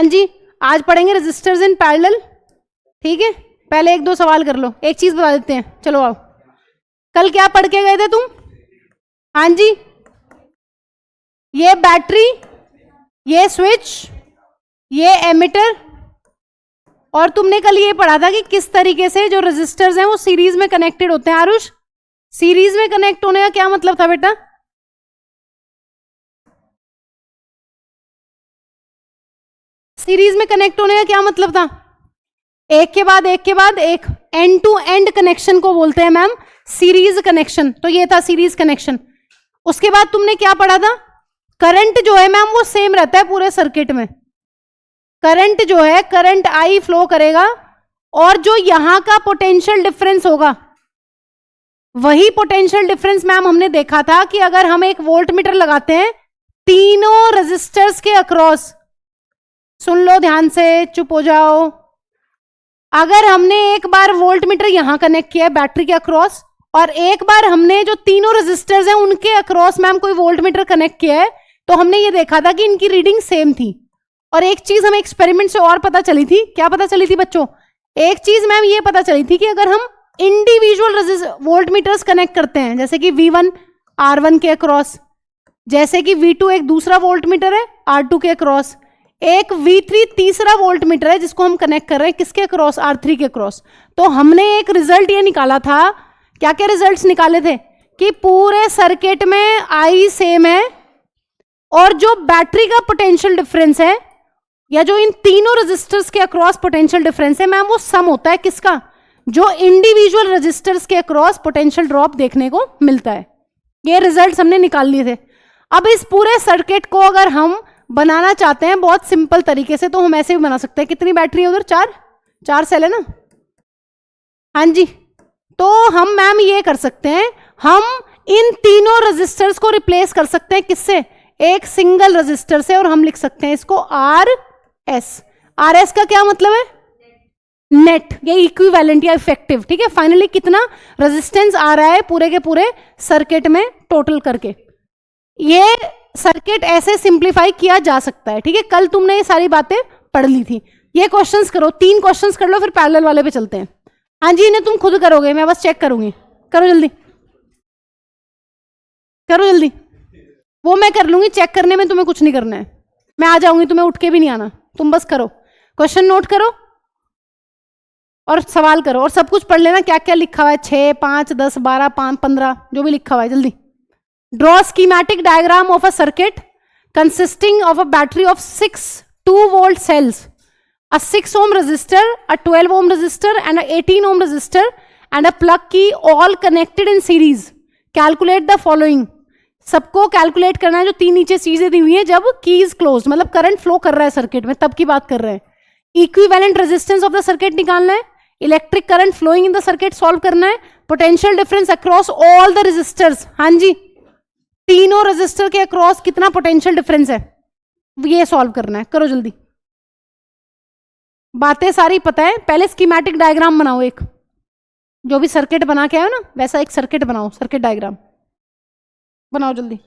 हाँ जी, आज पढ़ेंगे रेजिस्टर्स इन पैरेलल। ठीक है, पहले एक दो सवाल कर लो, एक चीज बता देते हैं। चलो आओ, कल क्या पढ़ के गए थे तुम? हाँ जी, ये बैटरी, ये स्विच, ये एमिटर, और तुमने कल ये पढ़ा था कि किस तरीके से जो रेजिस्टर्स हैं वो सीरीज में कनेक्टेड होते हैं। आरुष, सीरीज में कनेक्ट होने का क्या मतलब था बेटा? सीरीज में कनेक्ट होने का क्या मतलब था? एक के बाद एक के बाद एक, एंड टू एंड कनेक्शन को बोलते हैं मैम सीरीज कनेक्शन। तो ये था सीरीज कनेक्शन। उसके बाद तुमने क्या पढ़ा था? करंट जो है मैम वो सेम रहता है पूरे सर्किट में। करंट जो है, करंट आई फ्लो करेगा, और जो यहां का पोटेंशियल डिफरेंस होगा वही पोटेंशियल डिफरेंस मैम हमने देखा था कि अगर हम एक वोल्ट मीटर लगाते हैं तीनों रेजिस्टर्स के अक्रॉस, सुन लो ध्यान से, चुप हो जाओ। अगर हमने एक बार वोल्ट मीटर यहां कनेक्ट किया है बैटरी के अक्रॉस, और एक बार हमने जो तीनों रेजिस्टर्स हैं उनके अक्रॉस मैम कोई वोल्ट मीटर कनेक्ट किया है, तो हमने ये देखा था कि इनकी रीडिंग सेम थी। और एक चीज हमें एक्सपेरिमेंट से और पता चली थी। क्या पता चली थी बच्चों? एक चीज मैम ये पता चली थी कि अगर हम इंडिविजुअल वोल्ट मीटर्स कनेक्ट करते हैं, जैसे कि V1 R1 के अक्रॉस, जैसे कि V2 एक दूसरा वोल्ट मीटर है R2 के अक्रॉस, एक V3 तीसरा वोल्ट मीटर है जिसको हम कनेक्ट कर रहे हैं किसके अक्रॉस? R3 के अक्रॉस। तो हमने एक रिजल्ट ये निकाला था, क्या क्या रिजल्ट्स निकाले थे? कि पूरे सर्किट में I सेम है, और जो बैटरी का पोटेंशियल डिफरेंस है, या जो इन तीनों रेजिस्टर्स के अक्रॉस पोटेंशियल डिफरेंस है मैम, वो सम होता है किसका? जो इंडिविजुअल रेजिस्टर्स के अक्रॉस पोटेंशियल ड्रॉप देखने को मिलता है। ये रिजल्ट्स हमने निकाल लिए थे। अब इस पूरे सर्किट को अगर हम बनाना चाहते हैं बहुत सिंपल तरीके से, तो हम ऐसे भी बना सकते हैं। कितनी बैटरी है उधर? चार सेल है ना? हाँ जी, तो हम मैम ये कर सकते हैं, हम इन तीनों रेजिस्टर्स को रिप्लेस कर सकते हैं किससे? एक सिंगल रेजिस्टर से, और हम लिख सकते हैं इसको आर एस का क्या मतलब है? नेट, या इक्विवेलेंट या इफेक्टिव। ठीक है, फाइनली कितना रेजिस्टेंस आ रहा है पूरे के पूरे सर्किट में टोटल करके। ये सर्किट ऐसे सिंप्लीफाई किया जा सकता है। ठीक है, कल तुमने ये सारी बातें पढ़ ली थी। ये क्वेश्चंस करो, 3 क्वेश्चंस कर लो, फिर पैरेलल वाले पे चलते हैं। हाँ जी, इन्हें तुम खुद करोगे, मैं बस चेक करूंगी। करो जल्दी, करो जल्दी। वो मैं कर लूंगी, चेक करने में तुम्हें कुछ नहीं करना है। मैं आ जाऊंगी, तुम्हें उठ के भी नहीं आना, तुम बस करो, क्वेश्चन नोट करो और सवाल करो, और सब कुछ पढ़ लेना क्या क्या लिखा हुआ है, 6, 5, 10, 12, 5, 15 जो भी लिखा हुआ है। जल्दी draw schematic diagram of a circuit consisting of a battery of 6 2-volt cells, a 6 ohm resistor, a 12 ohm resistor and a 18 ohm resistor and a plug key all connected in series. Calculate the following. सबको calculate करना है जो 3 नीचे चीजें दी हुई है जब की इज क्लोज, मतलब करंट फ्लो कर रहा है सर्किट में, तब की बात कर रहे हैं। Equivalent resistance of the circuit निकालना है, electric current flowing in the circuit solve करना है, potential difference across all the resistors. हाँ जी, तीनों रेजिस्टर के अक्रॉस कितना पोटेंशियल डिफरेंस है ये सॉल्व करना है। करो जल्दी, बातें सारी पता है। पहले स्कीमेटिक डायग्राम बनाओ, एक जो भी सर्किट बना के आयो ना वैसा एक सर्किट बनाओ, सर्किट डायग्राम बनाओ जल्दी।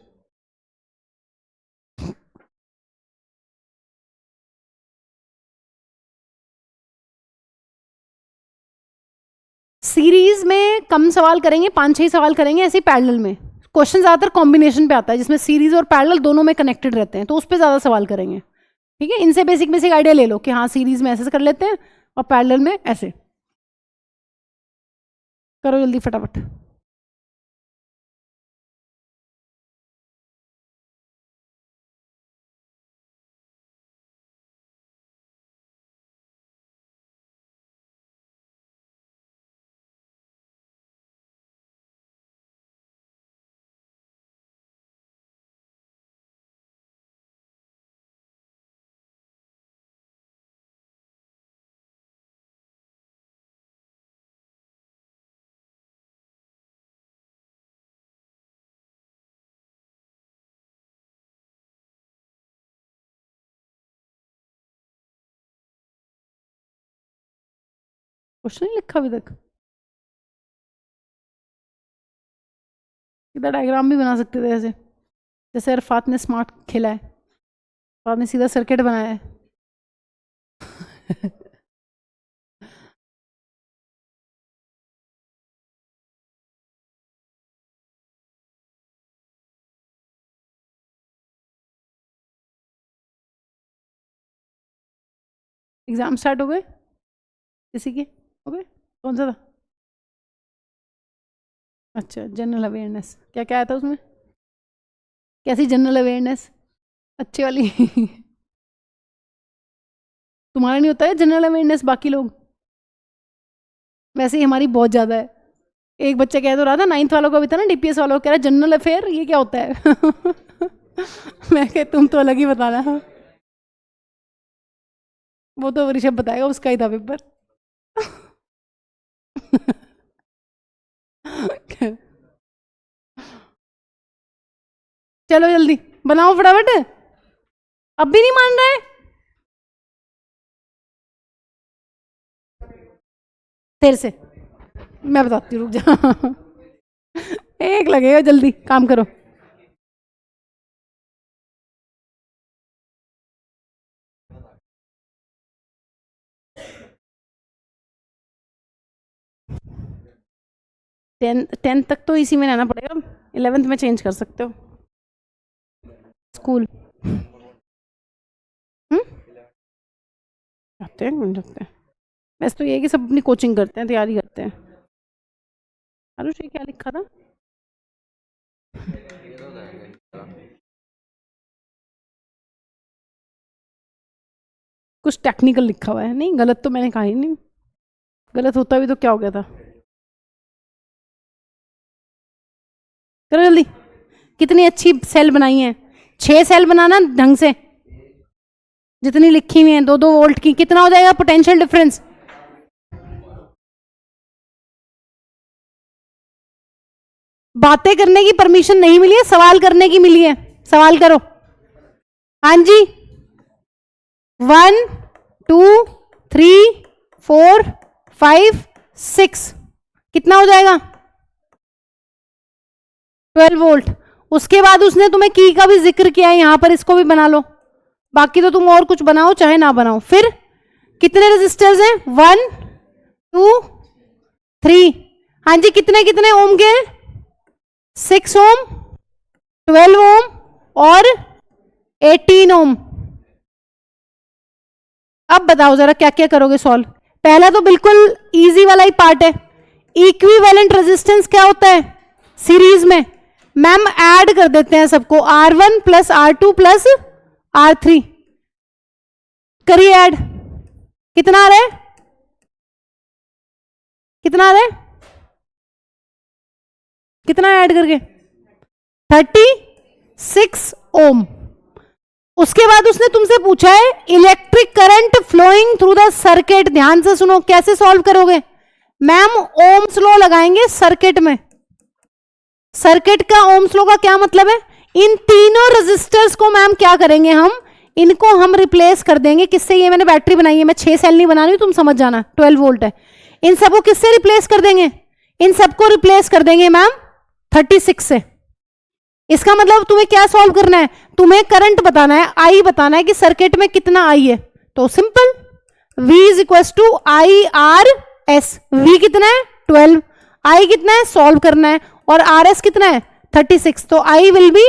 सीरीज में कम सवाल करेंगे, 5-6 सवाल करेंगे। ऐसे पैरेलल में क्वेश्चन ज्यादातर कॉम्बिनेशन पे आता है जिसमें सीरीज और पैरेलल दोनों में कनेक्टेड रहते हैं, तो उस पर ज्यादा सवाल करेंगे। ठीक है, इनसे बेसिक बेसिक आइडिया ले लो कि हाँ सीरीज में ऐसे कर लेते हैं और पैरेलल में ऐसे। करो जल्दी फटाफट। क्वेश्चन नहीं लिखा अभी तक? इधर डायग्राम भी बना सकते थे ऐसे, जैसे अरफात ने स्मार्ट खेला है, अरफात ने सीधा सर्किट बनाया है। एग्जाम स्टार्ट हो गए किसी के? हो गए? कौन सा था? अच्छा, जनरल अवेयरनेस। क्या क्या आया था उसमें? कैसी जनरल अवेयरनेस? अच्छी वाली तुम्हारा नहीं होता है जनरल अवेयरनेस? बाकी लोग वैसे ही हमारी बहुत ज़्यादा है। एक बच्चा कह तो रहा था, 9th वालों का भी था ना, DPS वालों का, कह रहा जनरल अफेयर ये क्या होता है मैं कह तुम तो अलग ही बताना। वो तो ऋषभ बताएगा, उसका ही था पेपर चलो जल्दी बनाओ फटाफट। अब भी नहीं मान रहे? फिर से मैं बताती हूँ, रुक जा एक लगेगा, जल्दी काम करो। टेंथ तक तो इसी में रहना पड़ेगा, 11th में चेंज कर सकते हो स्कूल। जाते हैं जाते हैं। वैसे तो ये कि सब अपनी कोचिंग करते हैं, तैयारी करते हैं। आरुष ये क्या लिखा था? कुछ टेक्निकल लिखा हुआ है। नहीं गलत तो मैंने कहा ही नहीं, गलत होता भी तो क्या हो गया था। करो जल्दी। कितनी अच्छी सेल बनाई है, 6 सेल बनाना ढंग से, जितनी लिखी हुई है 2-2 वोल्ट की। कितना हो जाएगा पोटेंशियल डिफरेंस? बातें करने की परमिशन नहीं मिली है, सवाल करने की मिली है। सवाल करो। हाँ जी, 1 2 3 4 5 6 कितना हो जाएगा? 12 वोल्ट। उसके बाद उसने तुम्हें की का भी जिक्र किया है, यहां पर इसको भी बना लो। बाकी तो तुम और कुछ बनाओ चाहे ना बनाओ। फिर कितने रेजिस्टर्स हैं? 1 2 3। हाँ जी, कितने कितने ओम के? 6 ओम, 12 ओम और 18 ओम। अब बताओ जरा क्या क्या करोगे सॉल्व। पहला तो बिल्कुल इजी वाला ही पार्ट है। इक्विवेलेंट रेजिस्टेंस क्या होता है सीरीज में? मैम ऐड कर देते हैं सबको, R1 plus R2 plus R3। करिए ऐड। कितना आ रहा है? कितना आ रहा है? कितना ऐड करके? 36 ओम। उसके बाद उसने तुमसे पूछा है electric current flowing through the circuit. ध्यान से सुनो, कैसे सॉल्व करोगे? मैम ओम्स लॉ लगाएंगे सर्किट में। सर्किट का ओम्स लॉ का क्या मतलब है? इन तीनों रेजिस्टर्स को मैम क्या करेंगे हम? इनको हम रिप्लेस कर देंगे। किससे? ये मैंने बैटरी बनाई है, मैं 6 सेल नहीं बना रही हूं, तुम समझ जाना, 12 वोल्ट है। इन सबको किससे रिप्लेस कर देंगे? इन सबको रिप्लेस कर देंगे मैम 36 से। इसका मतलब तुम्हें क्या सॉल्व करना है? तुम्हें करंट बताना है, आई बताना है कि सर्किट में कितना आई है। तो simple, V is equal to I R S. V कितना है? 12। I कितना है? सॉल्व करना है। और RS कितना है? 36। तो I विल बी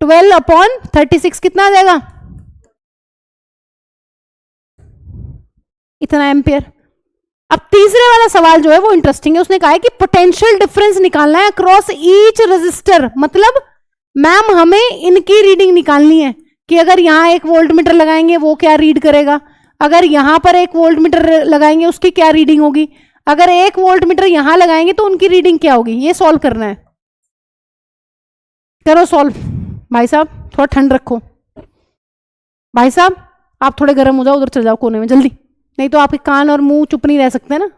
12 अपॉन 36। कितना आ जाएगा? इतना एम्पियर। अब तीसरे वाला सवाल जो है वो इंटरेस्टिंग है। उसने कहा है कि पोटेंशियल डिफरेंस निकालना है अक्रॉस ईच रेजिस्टर। मतलब मैम हमें इनकी रीडिंग निकालनी है कि अगर यहां एक वोल्ट मीटर लगाएंगे वो क्या रीड करेगा, अगर यहां पर एक वोल्ट मीटर लगाएंगे उसकी क्या रीडिंग होगी, अगर एक वोल्ट मीटर यहां लगाएंगे तो उनकी रीडिंग क्या होगी। ये सॉल्व करना है। करो सॉल्व। भाई साहब थोड़ा ठंड रखो। भाई साहब आप थोड़े गर्म हो जाओ, उधर चल जाओ कोने में जल्दी, नहीं तो आपके कान और मुंह चुप नहीं रह सकते ना।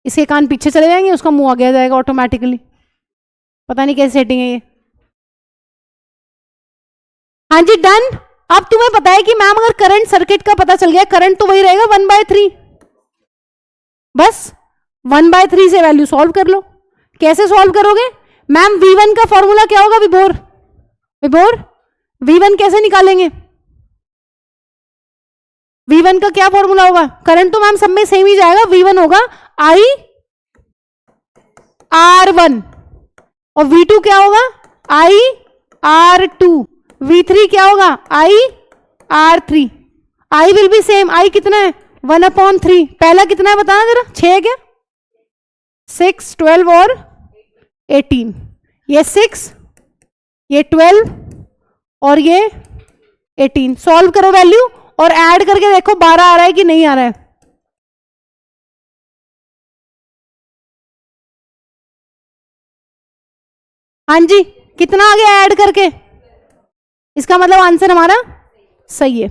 इसके कान पीछे चले जाएंगे, उसका मुंह आगे आ जाएगा ऑटोमेटिकली। पता नहीं कैसी सेटिंग है ये। हाँ जी डन। अब तुम्हें पता है कि मैम अगर करंट सर्किट का पता चल गया, करंट तो वही रहेगा 1/3। बस 1/3 से वैल्यू सॉल्व कर लो। कैसे सॉल्व करोगे? मैम V1 का फॉर्मूला क्या होगा? विभोर, विभोर V1 कैसे निकालेंगे? V1 का क्या फॉर्मूला होगा? करंट तो मैम सब में सेम ही जाएगा। V1 होगा I R1 और V2 क्या होगा? I R2। V3 क्या होगा? I R3। I will be same, I कितना है 1/3, पहला कितना है बताना जरा, 6 है क्या, 6, 12 और 18, ये 6, ये 12 और ये 18, सॉल्व करो वैल्यू और ऐड करके देखो 12 आ रहा है कि नहीं आ रहा है। हाँ जी, कितना आ गया ऐड करके, इसका मतलब आंसर हमारा सही है।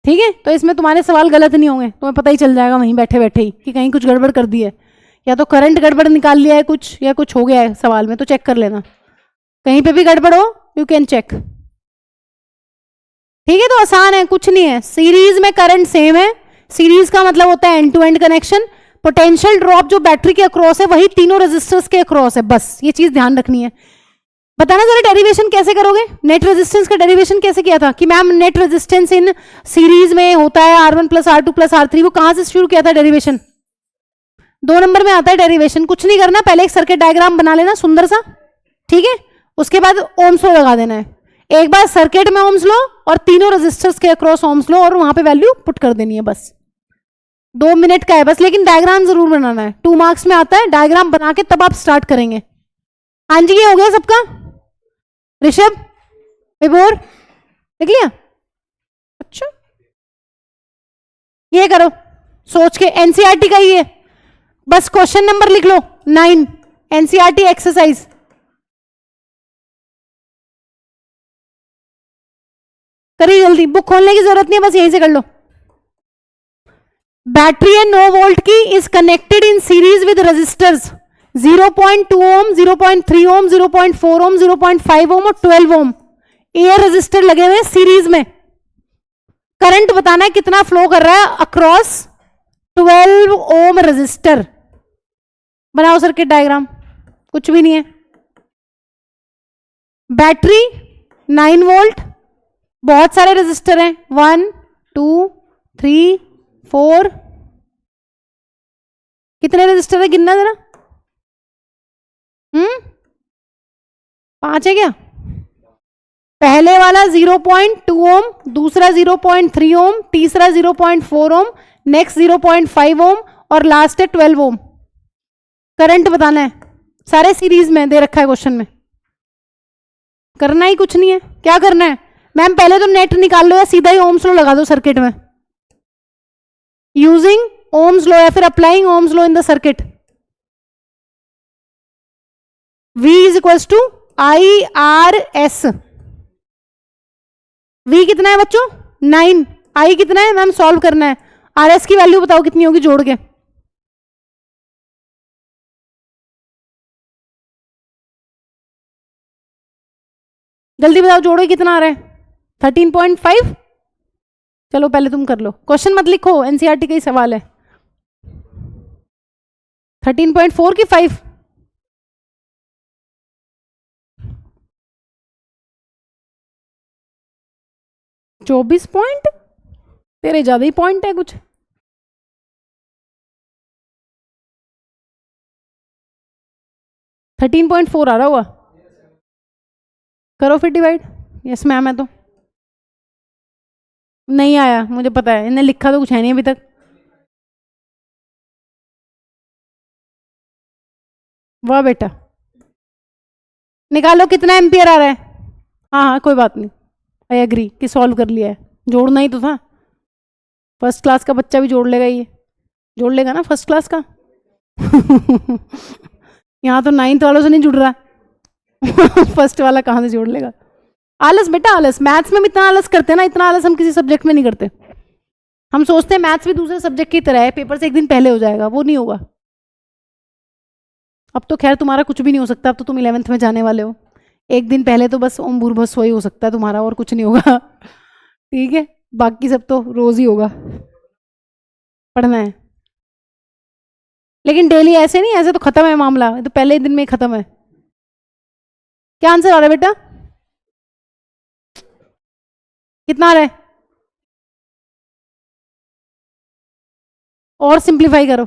ठीक है, तो इसमें तुम्हारे सवाल गलत नहीं होंगे, तुम्हें पता ही चल जाएगा वहीं बैठे बैठे ही कि कहीं कुछ गड़बड़ कर दी है, या तो करंट गड़बड़ निकाल लिया है कुछ, या कुछ हो गया है सवाल में, तो चेक कर लेना, कहीं पे भी गड़बड़ हो यू कैन चेक। ठीक है, तो आसान है, कुछ नहीं है, सीरीज में करंट सेम है, सीरीज का मतलब होता है end to end connection, potential drop जो बैटरी के अक्रॉस है वही तीनों रेजिस्टर्स के अक्रॉस है, बस ये चीज ध्यान रखनी है। बताना जरा डेरिवेशन कैसे करोगे, नेट रेजिस्टेंस का डेरिवेशन कैसे किया था कि ma'am net resistance in series में होता है R1 + R2 + R3, वो कहां से शुरू किया था डेरिवेशन, 2 नंबर में आता है डेरिवेशन। कुछ नहीं करना, पहले एक सर्किट डायग्राम बना लेना सुंदर सा, ठीक है, उसके बाद ओम्स लॉ लगा देना है, एक बार सर्किट में ओम्स लॉ और तीनों रेजिस्टर्स के अक्रॉस ओम्स लॉ और वहां पे वैल्यू पुट कर देनी है, बस 2 मिनट का है बस, लेकिन डायग्राम जरूर बनाना है, 2 मार्क्स में आता है, डायग्राम बना के तब आप स्टार्ट करेंगे। हाँ जी, ये हो गया सबका, ऋषभ विभोर लिख लिया, अच्छा ये करो सोच के, एनसीईआरटी का ही है, बस क्वेश्चन नंबर लिख लो 9, एनसीईआरटी एक्सरसाइज, करिए जल्दी, बुक खोलने की जरूरत नहीं है, बस यहीं से कर लो। बैटरी है 9 वोल्ट की, is connected in series with resistors 0.2 ohm, 0.3 ohm, 0.4 ohm, 0.5 ohm और 12 ओम, एयर रेजिस्टर लगे हुए सीरीज में। करंट बताना है कितना फ्लो कर रहा है अक्रॉस 12 ओम रेजिस्टर, बनाओ सर्किट डायग्राम, कुछ भी नहीं है। बैटरी 9 वोल्ट, बहुत सारे रेजिस्टर हैं, 1 2 3 4, कितने रेजिस्टर है गिनना जरा, 5 है क्या, पहले वाला 0.2 ओम, दूसरा 0.3 ओम, तीसरा 0.4 ओम, नेक्स्ट 0.5 ओम और लास्ट है 12 ओम। करंट बताना है, सारे सीरीज में दे रखा है क्वेश्चन में, करना ही कुछ नहीं है। क्या करना है मैम, पहले तो नेट निकाल लो या सीधा ही ओम्स लॉ लगा दो सर्किट में, यूजिंग ओम्स लॉ या फिर applying Ohm's law in the circuit. V = IRS, V कितना है बच्चों 9, I कितना है मैम, सॉल्व करना है, RS की वैल्यू बताओ कितनी होगी जोड़ के, जल्दी बताओ जोड़ो कितना आ रहा है, 13.5, चलो पहले तुम कर लो, क्वेश्चन मत लिखो, एनसीईआरटी का ही सवाल है। 13.4 की 5, चौबीस पॉइंट, तेरे ज्यादा ही पॉइंट है कुछ, 13.4 आ रहा हुआ, करो फिर डिवाइड। यस मैम है तो नहीं आया, मुझे पता है, इन्हें लिखा तो कुछ है नहीं अभी तक। वाह बेटा, निकालो कितना एम्पियर आ रहा है, हाँ हाँ कोई बात नहीं, आई एग्री कि सॉल्व कर लिया है, जोड़ना ही तो था, फर्स्ट क्लास का बच्चा भी जोड़ लेगा, ये जोड़ लेगा ना फर्स्ट क्लास का। यहाँ तो 9th वालों से नहीं जुड़ रहा, फर्स्ट वाला कहाँ से जोड़ लेगा। आलस बेटा आलस, मैथ्स में भी इतना आलस करते हैं ना, इतना आलस हम किसी सब्जेक्ट में नहीं करते, हम सोचते हैं मैथ्स भी दूसरे सब्जेक्ट की तरह है, पेपर से एक दिन पहले हो जाएगा, वो नहीं होगा। अब तो खैर तुम्हारा कुछ भी नहीं हो सकता, अब तो तुम 11th में जाने वाले हो, एक दिन पहले तो बस ओम भूर्भुवः स्वः ही हो सकता है तुम्हारा, और कुछ नहीं होगा। ठीक है, बाकी सब तो रोज ही होगा, पढ़ना है, लेकिन डेली ऐसे नहीं, ऐसे तो खत्म है मामला, ये तो पहले दिन में ही खत्म है। क्या आंसर आ रहा है बेटा, कितना आ रहा है, और सिंप्लीफाई करो,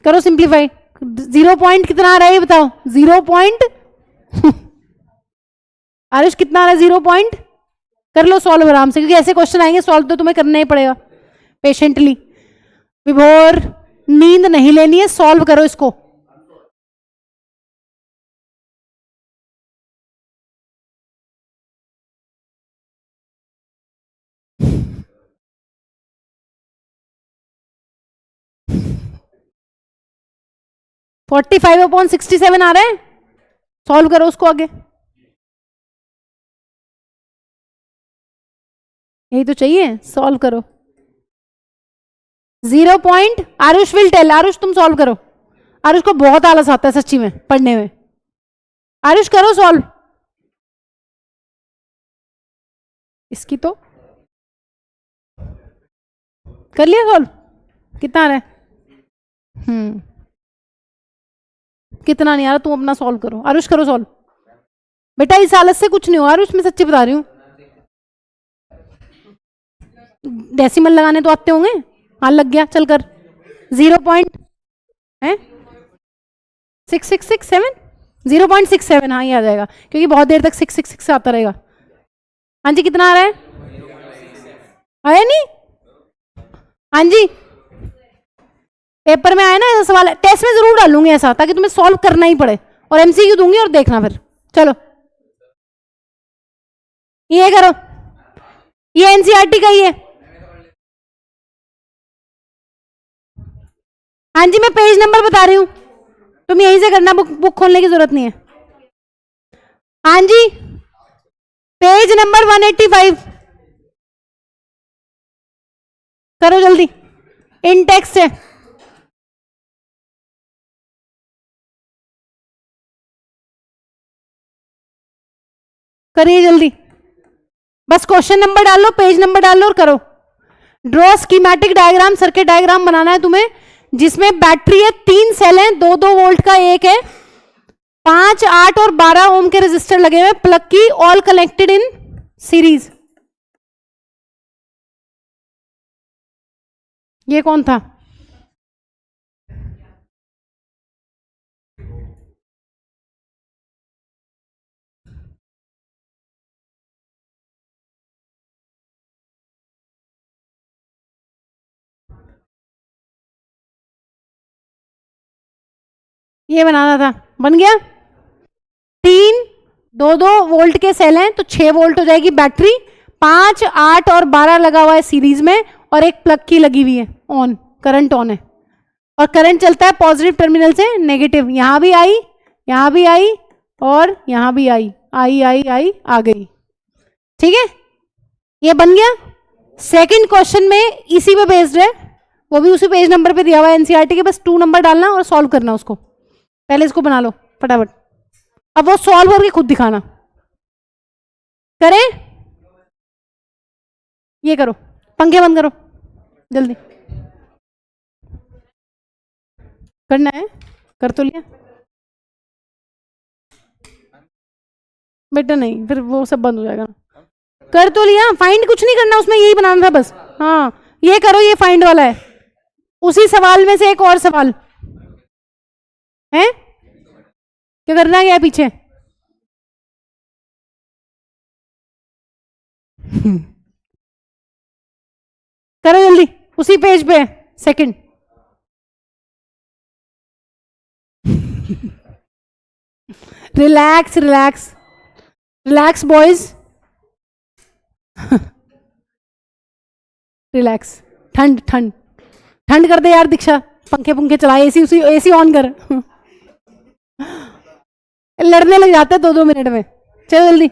करो सिंप्लीफाई, 0 पॉइंट कितना आ रहा है ये बताओ, 0 पॉइंट। आरुष कितना आ रहा है 0 पॉइंट, कर लो सॉल्व आराम से, क्योंकि ऐसे क्वेश्चन आएंगे सॉल्व तो तुम्हें करना ही पड़ेगा पेशेंटली। विभोर नींद नहीं लेनी है, सॉल्व करो इसको। फोर्टी 45/67 आ रहा है, सॉल्व करो उसको आगे। यही तो चाहिए, सॉल्व करो। 0 point, Aarush will tell. Aarush तुम सॉल्व करो, आरुष को बहुत आलस आता है सच्ची में पढ़ने में। आरुष करो सॉल्व इसकी, तो कर लिया सॉल्व। कितना आ रहा है? कितना नहीं आ रहा, तुम अपना सॉल्व करो। आरुष करो सॉल्व बेटा, इस आलस से कुछ नहीं हो आरुष, मैं सच्ची बता रही हूँ। डेसिमल लगाने तो आते होंगे, हाँ लग गया, चल कर। 0 पॉइंट है 6667, 0.67, हाँ ये आ जाएगा, क्योंकि बहुत देर तक 666 आता रहेगा। हाँ जी कितना आ रहा है? आया नहीं? हाँ जी पेपर में आया ना ऐसा सवाल, टेस्ट में जरूर डालूंगी ऐसा, ताकि तुम्हें सॉल्व करना ही पड़े, और एमसीक्यू दूंगी और देखना फिर। चलो ये करो, ये एनसीईआरटी का ही है। हाँ जी मैं पेज नंबर बता रही हूं, तुम यहीं से करना, बुक खोलने की जरूरत नहीं है। हाँ जी पेज नंबर 185 करो जल्दी, इन टेक्स्ट है। करिए जल्दी, बस क्वेश्चन नंबर डाल लो, पेज नंबर डाल लो और करो। Draw schematic diagram, circuit diagram बनाना है तुम्हें, जिसमें बैटरी है, 3 सेल हैं, 2-2 वोल्ट का एक है, 5, 8 और 12 ओम के रेजिस्टर लगे हुए, प्लग की, ऑल कनेक्टेड इन सीरीज। ये कौन था? ये बनाना था, बन गया। 3 2-2 वोल्ट के सेल हैं, तो 6 वोल्ट हो जाएगी बैटरी, 5, 8 और 12 लगा हुआ है सीरीज में, और एक प्लग की लगी हुई है, ऑन, करंट ऑन है, और करंट चलता है पॉजिटिव टर्मिनल से नेगेटिव। यहां भी आई, यहां भी आई, और यहां भी आई, आई आई आई आ गई। ठीक है, ये बन गया। सेकंड क्वेश्चन में इसी पे बेस्ड है, वो भी उसी पेज नंबर पे दिया हुआ है एनसीईआरटी के, बस 2 नंबर डालना और सॉल्व करना उसको। पहले इसको बना लो फटाफट, अब वो सॉल्व करके खुद दिखाना। करें, ये करो, पंखे बंद करो जल्दी। करना है, कर तो लिया बेटा, नहीं फिर वो सब बंद हो जाएगा। कर तो लिया, फाइंड कुछ नहीं करना उसमें, यही बनाना था बस। हाँ ये करो, ये फाइंड वाला है, उसी सवाल में से एक और सवाल है। क्या करना है पीछे? करो जल्दी, उसी पेज पे second. Relax relax relax boys, relax. ठंड ठंड ठंड कर दे यार दीक्षा, पंखे पंखे चलाए, एसी उसी एसी ऑन कर। लड़ने लग जाते 2-2 मिनट में। चलो जल्दी,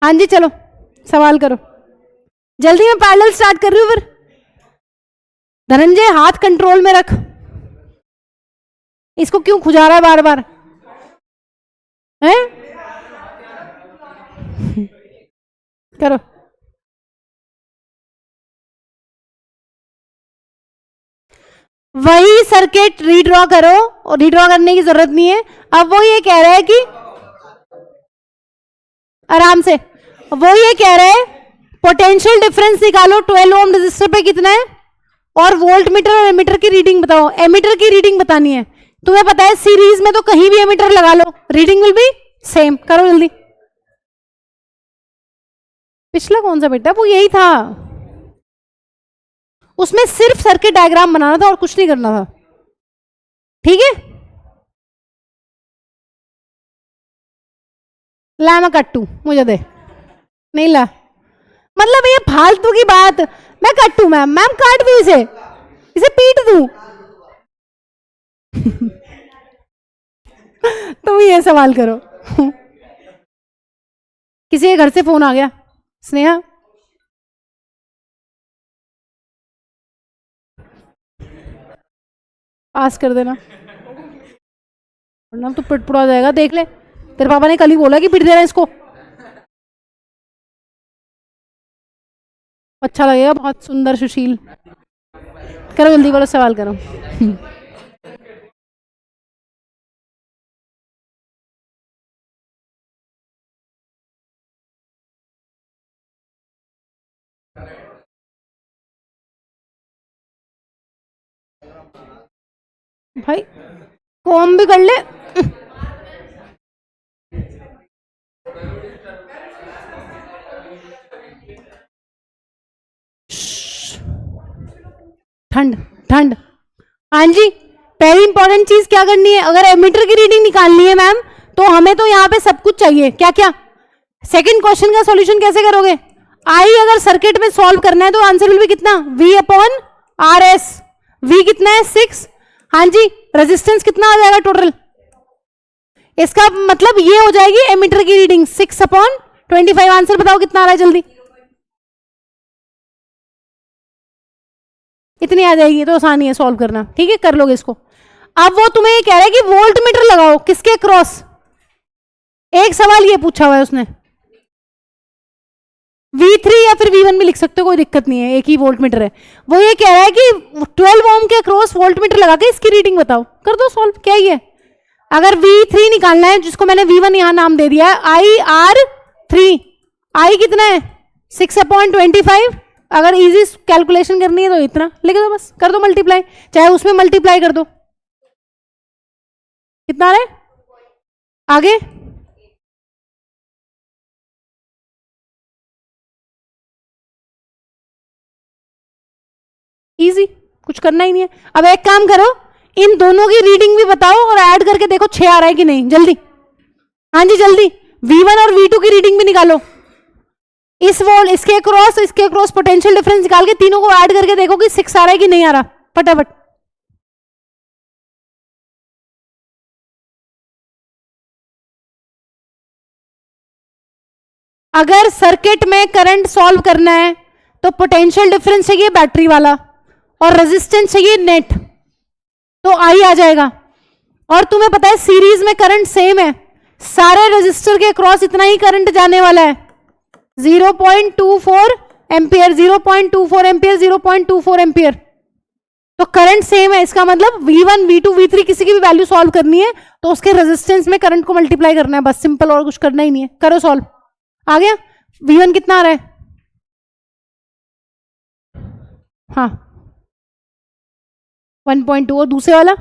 हाँ जी चलो सवाल करो जल्दी, मैं पैरेलल स्टार्ट कर रही हूँ। फिर धनंजय हाथ कंट्रोल में रख, इसको क्यों खुजा रहा है बार बार? हैं? करो, वही सर्किट रीड्रॉ करो, और रीड्रॉ करने की जरूरत नहीं है। अब वो ये कह रहा है कि आराम से, वो ये कह रहा है पोटेंशियल डिफरेंस निकालो, 12 ओम रेजिस्टर पे कितना है, और वोल्ट मीटर और एमीटर की रीडिंग बताओ। एमीटर की रीडिंग बतानी है, तुम्हें पता है सीरीज में तो कहीं भी एमीटर लगा लो, रीडिंग विल बी सेम। करो जल्दी, पिछला कौन सा बेटा? वो यही था, उसमें सिर्फ सर्किट डायग्राम बनाना था और कुछ नहीं करना था, ठीक है। ला मैं कट्टू, मुझे दे। नहीं ला, मतलब ये फालतू की बात। मैं कट्टू मैम, मैम काट दू इसे, इसे पीट दू। तुम ये सवाल करो। किसी के घर से फोन आ गया, स्नेहा पास कर देना, वरना तो पिटपुड़ा जाएगा। देख ले, तेरे पापा ने कल ही बोला कि पिट देना इसको, अच्छा लगेगा। बहुत सुंदर सुशील। करो जल्दी करो, सवाल करो। भाई कॉम भी कर ले। ठंड ठंड। हाँ जी, पहली इंपॉर्टेंट चीज क्या करनी है, अगर एमीटर की रीडिंग निकालनी है मैम, तो हमें तो यहाँ पे सब कुछ चाहिए। क्या क्या? सेकंड क्वेश्चन का सॉल्यूशन कैसे करोगे? आई अगर सर्किट में सॉल्व करना है तो आंसर विल भी कितना, V upon are S. V कितना है 6। हाँ जी, रेजिस्टेंस कितना आ जाएगा टोटल? इसका मतलब ये हो जाएगी एमीटर की रीडिंग 6 अपॉन 25। आंसर बताओ कितना आ रहा है जल्दी। इतनी आ जाएगी तो आसानी है सॉल्व करना, ठीक है, कर लोगे इसको। अब वो तुम्हें ये कह रहा है कि वोल्ट मीटर लगाओ, किसके क्रॉस? एक सवाल ये पूछा हुआ है उसने। V3 या फिर V1 भी लिख सकते हो, कोई दिक्कत नहीं है, एक ही वोल्ट मीटर है। वो ये कह रहा है कि 12 ओम के क्रॉस वोल्ट मीटर लगा के इसकी रीडिंग बताओ। कर दो सॉल्व, क्या ही है। अगर V3 निकालना है, जिसको मैंने V1 यहां नाम दे दिया है, IR3। I कितना है 6 अपॉन 25। अगर इजी कैलकुलेशन करनी है तो इतना लिख दो, बस कर दो मल्टीप्लाई, चाहे उसमें मल्टीप्लाई कर दो। कितना है आगे? इजी, कुछ करना ही नहीं है। अब एक काम करो, इन दोनों की रीडिंग भी बताओ और ऐड करके देखो 6 आ रहा है कि नहीं, जल्दी। हाँ जी जल्दी, V1 और V2 की रीडिंग भी निकालो। इस वोल्ट, इसके क्रॉस पोटेंशियल डिफरेंस निकाल के तीनों को ऐड करके देखो कि 6 आ रहा है कि नहीं आ रहा, फटाफट। अगर सर्किट में करंट सॉल्व करना है तो पोटेंशियल डिफरेंस चाहिए बैटरी वाला और रेजिस्टेंस चाहिए नेट, तो आई आ जाएगा। और तुम्हें पता है सीरीज में करंट सेम है, सारे रेजिस्टर के क्रॉस इतना ही करंट जाने वाला है, 0.24 एम्पियर, 0.24 एम्पियर, 0.24 एम्पियर। तो करंट सेम है, इसका मतलब V1 V2 V3 किसी की भी वैल्यू सॉल्व करनी है तो उसके रेजिस्टेंस में करंट को मल्टीप्लाई करना है, बस सिंपल, और कुछ करना ही नहीं है। करो सॉल्व। आ गया? V1 कितना आ रहा है? हाँ 1.2, और दूसरे वाला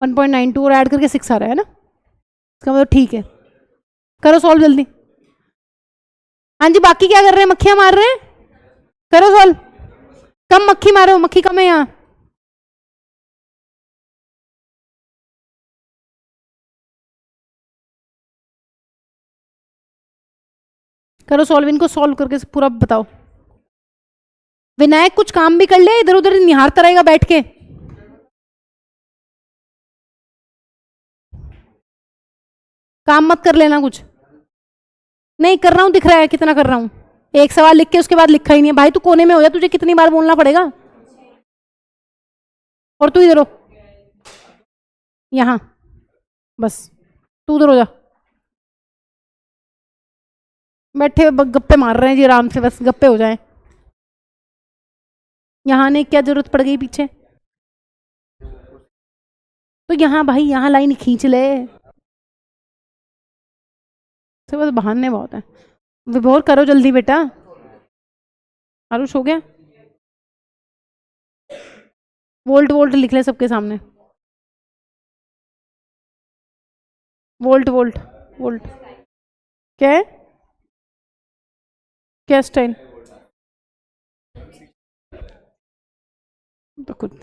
1.92, और ऐड करके 6 आ रहा है ना, इसका मतलब ठीक है। करो सॉल्व जल्दी। हाँ जी, बाकी क्या कर रहे हैं? मक्खियां मार रहे हैं? करो सॉल्व, कम मक्खी मारो, मक्खी कम है यहाँ। करो सॉल्व, इनको सॉल्व करके पूरा बताओ। विनायक कुछ काम भी कर ले, इधर उधर निहारता रहेगा बैठ के। काम मत कर लेना कुछ। नहीं कर रहा हूं, दिख रहा है कितना कर रहा हूं। एक सवाल लिख के उसके बाद लिखा ही नहीं है। भाई तू कोने में हो जा, तुझे कितनी बार बोलना पड़ेगा। और तू इधर हो, यहां, बस तू उधर हो जा। बैठे गप्पे मार रहे हैं जी आराम से, बस गप्पे हो जाएं। यहाँ ने क्या जरूरत पड़ गई पीछे? तो यहाँ भाई, यहाँ लाइन खींच ले, तो बस बहाने बहुत है। विभोर करो जल्दी बेटा। आरुष हो गया? वोल्ट वोल्ट लिख ले सबके सामने, वोल्ट वोल्ट वोल्ट। क्या है? क्या स्टाइल? तो खुद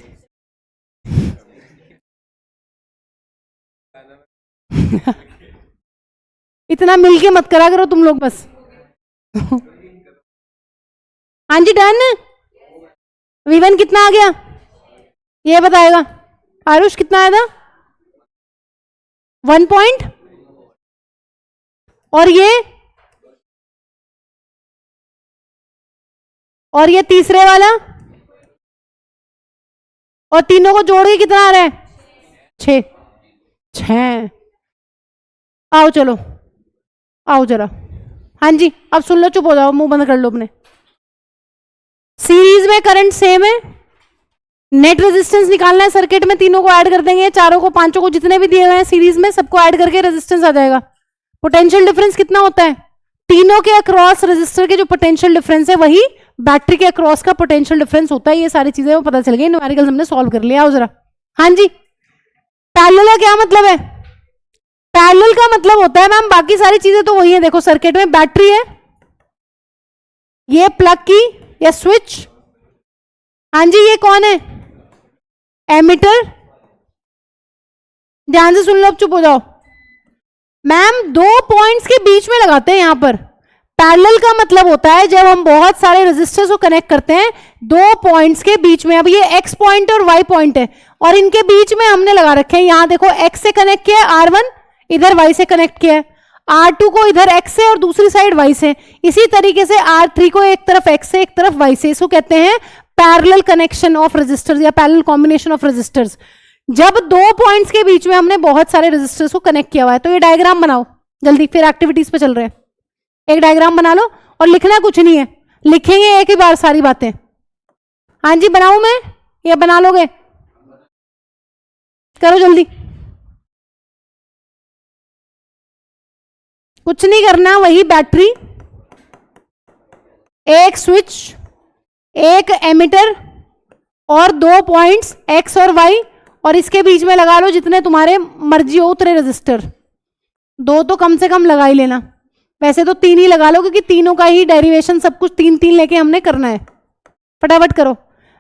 इतना मिलके मत करा करो तुम लोग बस। हाँ जी डन। V1 कितना आ गया ये बताएगा। आरुष कितना आया था? 1 पॉइंट। और ये तीसरे वाला, और तीनों को जोड़ के कितना आ रहा है? 6। 6। आओ चलो, आओ जरा। हाँ जी अब सुन लो, चुप हो जाओ, मुंह बंद कर लो अपने। सीरीज में करंट सेम है, नेट रेजिस्टेंस निकालना है सर्किट में, तीनों को ऐड कर देंगे, चारों को, पांचों को, जितने भी दिए गए हैं सीरीज में, सबको ऐड करके रेजिस्टेंस आ जाएगा। पोटेंशियल डिफरेंस कितना होता है? तीनों के अक्रॉस रेजिस्टर के जो पोटेंशियल डिफरेंस है वही बैटरी के अक्रॉस का पोटेंशियल डिफरेंस होता है। ये सारी चीजें वो पता चल गई, न्यूमेरिकल्स हमने सॉल्व कर लिया। आओ जरा। हाँ जी पैरेलल का क्या मतलब है? पैरेलल का मतलब होता है मैम, बाकी सारी चीजें तो वही है। देखो सर्किट में बैटरी है, ये प्लग की या स्विच। हाँ जी ये कौन है? एमिटर। ध्यान से सुन लो, अब चुप हो जाओ। मैम 2 पॉइंट्स के बीच में लगाते हैं यहां पर। पैरेलल का मतलब होता है जब हम बहुत सारे रेजिस्टर्स को कनेक्ट करते हैं 2 पॉइंट्स के बीच में। अब ये एक्स पॉइंट और वाई पॉइंट है, और इनके बीच में हमने लगा रखे हैं, यहां देखो एक्स से कनेक्ट किया है R1, इधर वाई से कनेक्ट किया है, R2 को इधर एक्स से और दूसरी साइड वाई से। इसी तरीके से R3 को एक तरफ एक्स से एक तरफ वाई से। इसको कहते हैं पैरेलल कनेक्शन ऑफ रेजिस्टर्स या पैरेलल कॉम्बिनेशन ऑफ रेजिस्टर्स। जब 2 पॉइंट्स के बीच में हमने बहुत सारे रेजिस्टर्स को कनेक्ट किया हुआ है। तो ये डायग्राम बनाओ जल्दी, फिर एक्टिविटीज पे चल रहे हैं। एक डायग्राम बना लो, और लिखना कुछ नहीं है, लिखेंगे एक ही बार सारी बातें। हाँ जी बनाऊं मैं या बना लोगे? करो जल्दी। कुछ नहीं करना, वही बैटरी, एक स्विच, एक एमिटर और 2 पॉइंट्स एक्स और वाई, और इसके बीच में लगा लो जितने तुम्हारे मर्जी हो उतने रजिस्टर। 2 तो कम से कम लगा ही लेना, वैसे तो 3 ही लगा लो, क्योंकि तीनों का ही डेरिवेशन सब कुछ 3-3 लेके हमने करना है। फटाफट करो।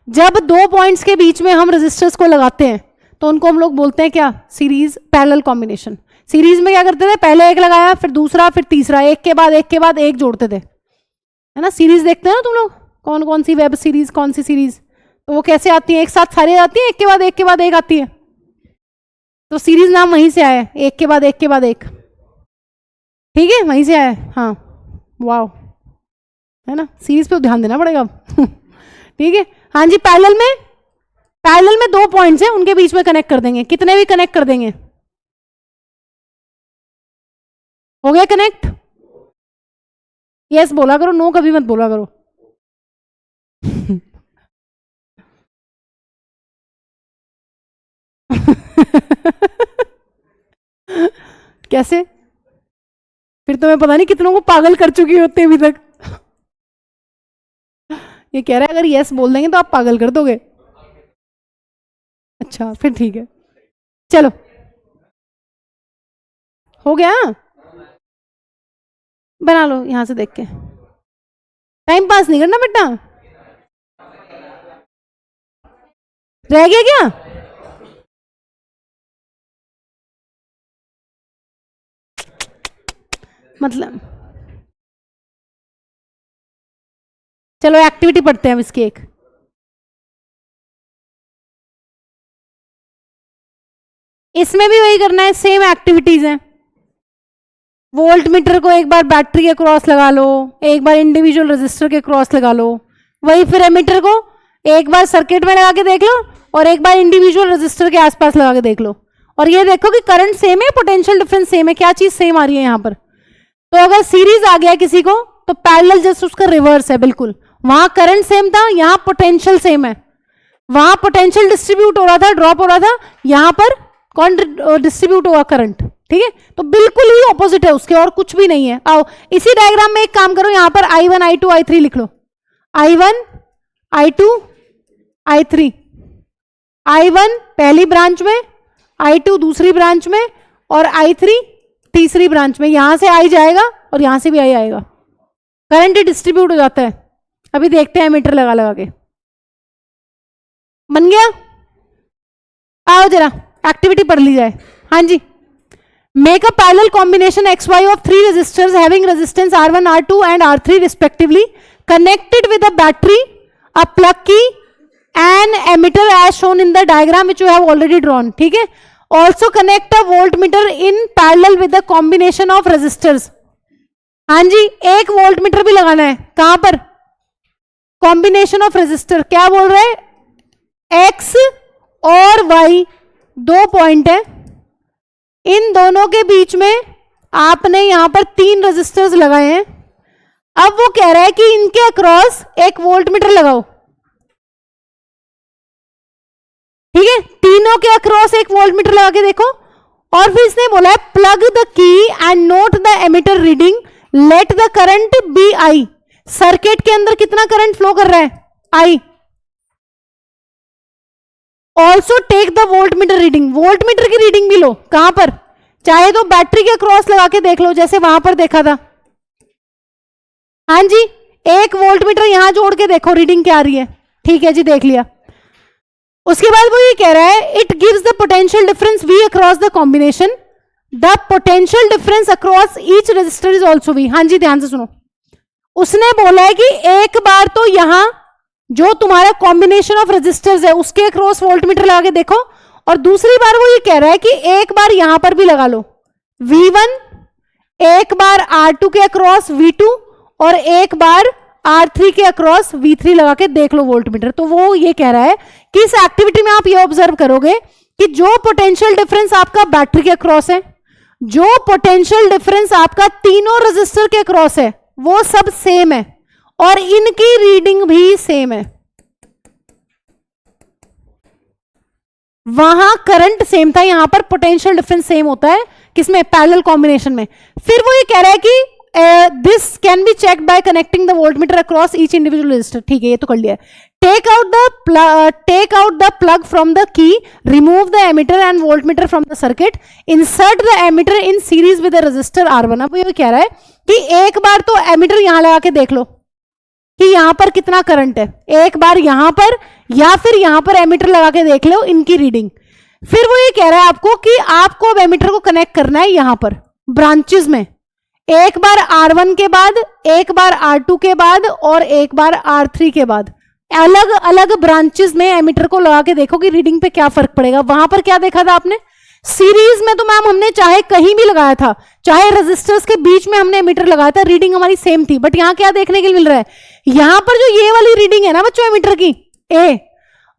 जब 2 पॉइंट्स के बीच में हम रेजिस्टर्स को लगाते हैं तो उनको हम लोग बोलते हैं क्या? Series parallel combination. सीरीज में क्या करते थे? पहले एक लगाया, फिर दूसरा, फिर तीसरा, एक के बाद एक जोड़ते थे, है ना। सीरीज देखते हैं ना तुम लोग, कौन कौन सी वेब सीरीज, कौन सी सीरीज, तो वो कैसे आती है? एक साथ सारी आती है, एक के बाद एक आती है। तो सीरीज नाम वहीं से आया है, एक के बाद एक। ठीक है, वहीं से आया है। हाँ वाओ, है ना। सीरीज पे ध्यान देना पड़ेगा अब। ठीक है। हाँ जी पैरेलल में 2 पॉइंट्स हैं, उनके बीच में कनेक्ट कर देंगे, कितने भी कनेक्ट कर देंगे। हो गया कनेक्ट? यस बोला करो, नो कभी मत बोला करो। कैसे? फिर तो मैं पता नहीं कितनों को पागल कर चुकी होते अभी तक। ये कह रहा है अगर यस बोल देंगे तो आप पागल कर दोगे। अच्छा फिर ठीक है, चलो हो गया। बना लो यहां से देख के, टाइम पास नहीं करना बेटा। रह गया क्या? मतलब चलो एक्टिविटी पढ़ते हैं अब इसकी एक। इसमें भी वही करना है, सेम एक्टिविटीज हैं। वोल्ट मीटर को एक बार बैटरी के क्रॉस लगा लो, एक बार इंडिविजुअल रेजिस्टर के क्रॉस लगा लो, वही फिर एमीटर को एक बार सर्किट में लगा के देख लो और एक बार इंडिविजुअल रेजिस्टर के आसपास लगा के देख लो, और ये देखो कि करंट सेम है, पोटेंशियल डिफरेंस सेम है, क्या चीज सेम आ रही है यहां पर। तो अगर सीरीज आ गया किसी को तो पैरेलल जस्ट उसका रिवर्स है बिल्कुल। वहां करंट सेम था, यहां पोटेंशियल सेम है, वहां पोटेंशियल डिस्ट्रीब्यूट हो रहा था, ड्रॉप हो रहा था, यहां पर कौन डिस्ट्रीब्यूट होगा? करंट। ठीक है, तो बिल्कुल ही ऑपोजिट है उसके, और कुछ भी नहीं है। आओ इसी डायग्राम में एक काम करो, यहां पर I1 I2 I3 लिख लो। I1 I2 I3, I1 पहली ब्रांच में, I2 दूसरी ब्रांच में, और I3 तीसरी ब्रांच में। यहां से I जाएगा और यहां से भी I आएगा। करंट डिस्ट्रीब्यूट हो जाता है। अभी देखते हैं मीटर लगा लगा के। बन गया? आओ जरा एक्टिविटी पढ़ ली जाए। हाँ जी, make a parallel combination XY of 3 resistors having resistance R1, R2 and R3 respectively connected with a battery, a plug key, an emitter as shown in the diagram which you have already drawn. ठीक है? Also connect a voltmeter in parallel with the combination of resistors. हाँ जी, एक voltmeter भी लगाना है। कहां पर? Combination of resistor. क्या बोल रहे हैं? X और Y दो पॉइंट है, इन दोनों के बीच में आपने यहां पर 3 रेजिस्टर्स लगाए हैं। अब वो कह रहा है कि इनके अक्रॉस एक वोल्टमीटर लगाओ। ठीक है, तीनों के अक्रॉस एक वोल्टमीटर लगा के देखो। और फिर इसने बोला है plug the key and note the ammeter reading, let the current be I. Circuit के अंदर कितना करंट फ्लो कर रहा है? I. Also take the voltmeter reading, voltmeter की रीडिंग भी लो। कहां पर? चाहे तो बैटरी के क्रॉस लगा के देख लो, जैसे वहां पर देखा था। हाँ जी, एक वोल्टमीटर यहां जोड़ के देखो रीडिंग क्या आ रही है। ठीक है जी, देख लिया। उसके बाद वो ये कह रहा है it gives the potential difference V across the combination, the potential difference across each resistor is also V। हाँ जी, ध्यान से सुनो। उसने बोला है कि एक बार तो यहां जो तुम्हारा कॉम्बिनेशन ऑफ रेजिस्टर्स है उसके अक्रॉस वोल्टमीटर लगा के देखो, और दूसरी बार वो ये कह रहा है कि एक बार यहां पर भी लगा लो V1, एक बार R2 के अक्रॉस V2 और एक बार R3 के अक्रॉस V3 लगा के देख लो वोल्टमीटर। तो वो ये कह रहा है कि इस एक्टिविटी में आप ये ऑब्जर्व करोगे कि जो पोटेंशियल डिफरेंस आपका बैटरी के अक्रॉस है, जो पोटेंशियल डिफरेंस आपका तीनों रेजिस्टर के अक्रॉस है, वो सब सेम है और इनकी रीडिंग भी सेम है। वहां करंट सेम था, यहां पर पोटेंशियल डिफरेंस सेम होता है। किसमें? पैरेलल कॉम्बिनेशन में। फिर वो ये कह रहा है कि this can be check by connecting the voltmeter across each individual resistor. ठीक है, ये तो कर लिया। Take out the plug from the key, remove the ammeter and voltmeter from the circuit, insert the ammeter in series with the resistor R1। अब ये कह रहा है कि एक बार तो एमीटर यहां लगा के देख लो कि यहां पर कितना करंट है, एक बार यहां पर या फिर यहां पर एमीटर लगा के देख लो इनकी रीडिंग। फिर वो ये कह रहा है आपको कि आपको अब एमीटर को कनेक्ट करना है यहां पर ब्रांचेस में, एक बार R1 के बाद, एक बार R2 के बाद और एक बार R3 के बाद। अलग अलग ब्रांचेस में एमीटर को लगा के देखो कि रीडिंग पे क्या फर्क पड़ेगा। वहां पर क्या देखा था आपने? सीरीज में तो मैम हमने चाहे कहीं भी लगाया था, चाहे रेजिस्टर्स के बीच में हमने एमीटर लगाया था, रीडिंग हमारी सेम थी। बट यहां क्या देखने के लिए मिल रहा है? यहां पर जो ये वाली रीडिंग है ना बच्चों एमीटर की ए,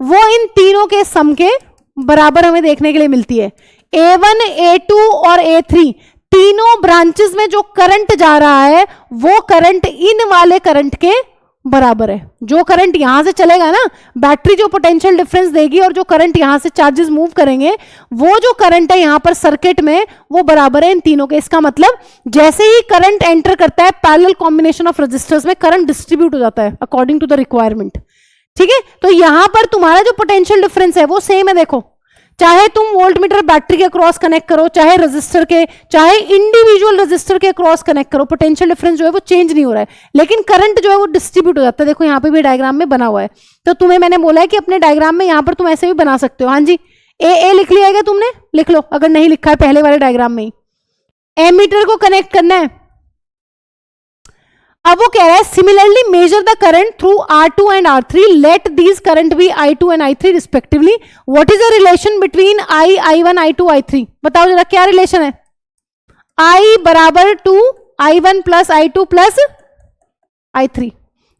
वो इन तीनों के सम के बराबर हमें देखने के लिए मिलती है। A1, A2 और A3 तीनों ब्रांचेस में जो करंट जा रहा है वो करंट इन वाले करंट के बराबर है। जो करंट यहां से चलेगा ना, बैटरी जो पोटेंशियल डिफरेंस देगी और जो करंट यहां से चार्जेस मूव करेंगे, वो जो करंट है यहां पर सर्किट में वो बराबर है इन तीनों के। इसका मतलब जैसे ही करंट एंटर करता है पैरेलल कॉम्बिनेशन ऑफ रेजिस्टर्स में, करंट डिस्ट्रीब्यूट हो जाता है अकॉर्डिंग टू द रिक्वायरमेंट। ठीक है, तो यहां पर तुम्हारा जो पोटेंशियल डिफरेंस है वो सेम है। देखो, चाहे तुम वोल्टमीटर बैटरी के क्रॉस कनेक्ट करो, चाहे रेजिस्टर के, चाहे इंडिविजुअल रेजिस्टर के क्रॉस कनेक्ट करो, पोटेंशियल डिफरेंस जो है वो चेंज नहीं हो रहा है, लेकिन करंट जो है वो डिस्ट्रीब्यूट हो जाता है। देखो यहाँ पे भी डायग्राम में बना हुआ है। तो तुम्हें मैंने बोला है कि अपने डायग्राम में यहाँ पर तुम ऐसे भी बना सकते हो। हाँ जी, ए लिख लिया है क्या तुमने? लिख लो अगर नहीं लिखा है पहले वाले डायग्राम में ही। एमीटर को कनेक्ट करना है। अब वो कह रहा है similarly measure the current through R2 and R3, let these current be I2 and I3 respectively. What is the relation between I1, I2, I3? बताओ जरा क्या रिलेशन है? I बराबर to I1 plus I2 plus I3।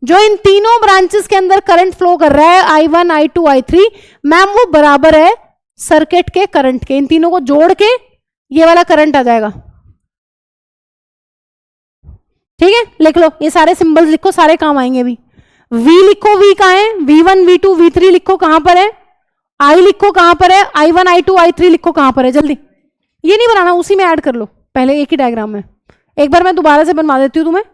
जो इन तीनों branches के अंदर current flow कर रहा है I1, I2, I3, मैम वो बराबर है सर्किट के करंट के। इन तीनों को जोड़ के ये वाला करंट आ जाएगा। ठीक है, लिख लो, ये सारे सिंबल्स लिखो, सारे काम आएंगे अभी। V लिखो, V कहां है? V1, V2, V3 लिखो कहां पर है? I लिखो कहां पर है? I1, I2, I3 लिखो कहां पर है? जल्दी, ये नहीं बनाना, उसी में ऐड कर लो पहले एक ही डायग्राम में। एक बार मैं दोबारा से बनवा देती हूं, तुम्हें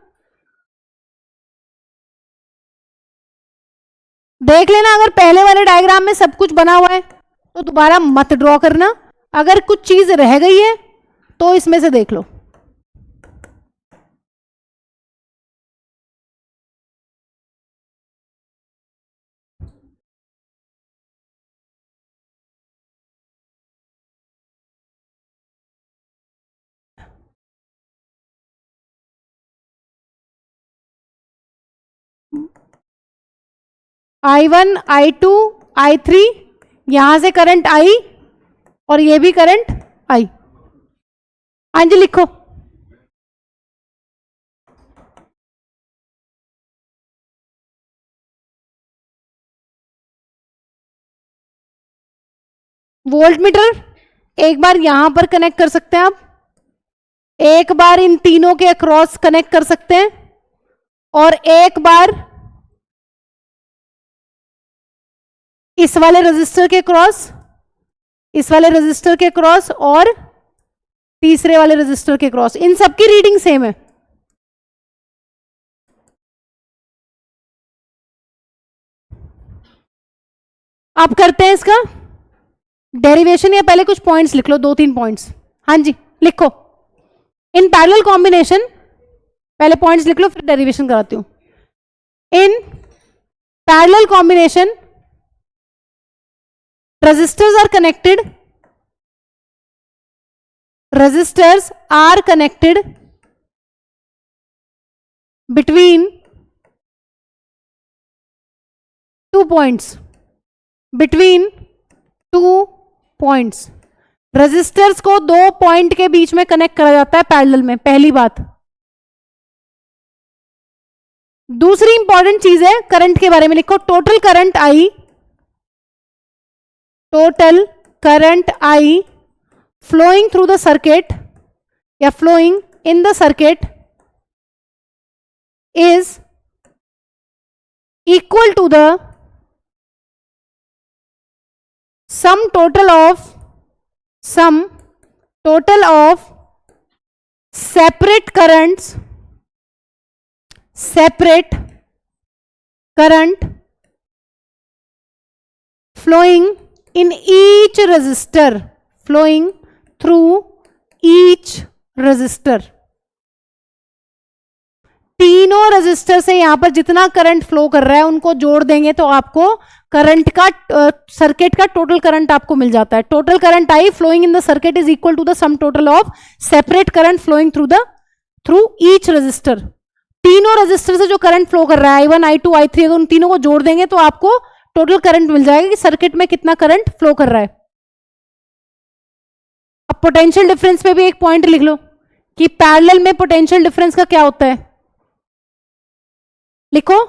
देख लेना। अगर पहले वाले डायग्राम में सब कुछ बना हुआ है तो दोबारा मत ड्रॉ करना। अगर कुछ चीज रह गई है तो इसमें से देख लो। I1 I2 I3, यहां से करंट आई और ये भी करंट आई। हाँ जी लिखो। वोल्ट मीटर एक बार यहां पर कनेक्ट कर सकते हैं आप, एक बार इन तीनों के अक्रॉस कनेक्ट कर सकते हैं, और एक बार इस वाले रजिस्टर के क्रॉस, इस वाले रजिस्टर के क्रॉस, और तीसरे वाले रजिस्टर के क्रॉस। इन सबकी रीडिंग सेम है। आप करते हैं इसका डेरिवेशन, या पहले कुछ पॉइंट्स लिख लो, 2-3 पॉइंट्स। हाँ जी लिखो। इन पैरेलल कॉम्बिनेशन, पहले पॉइंट्स लिख लो फिर डेरिवेशन कराती हूं। इन parallel combination resistors are connected, resistors are connected between 2 points, between 2 points। Resistors को 2 पॉइंट के बीच में कनेक्ट करा जाता है पैरेलल में, पहली बात। दूसरी इंपॉर्टेंट चीज है करंट के बारे में लिखो। Total current I, total current I flowing through the circuit या flowing in the circuit is equal to the sum total of separate currents, separate current flowing in each resistor, flowing through each resistor। तीनों resistor से यहां पर जितना current flow कर रहा है उनको जोड़ देंगे तो आपको करंट का सर्किट का टोटल करंट आपको मिल जाता है। Total current I flowing in the circuit is equal to the sum total of separate current flowing through each resistor. तीनों रेजिस्टर से जो करंट फ्लो कर रहा है I1 I2 I3, अगर उन तीनों को जोड़ देंगे तो आपको टोटल करंट मिल जाएगा कि सर्किट में कितना करंट फ्लो कर रहा है। अब पोटेंशियल डिफरेंस पे भी एक पॉइंट लिख लो कि पैरेलल में पोटेंशियल डिफरेंस का क्या होता है। लिखो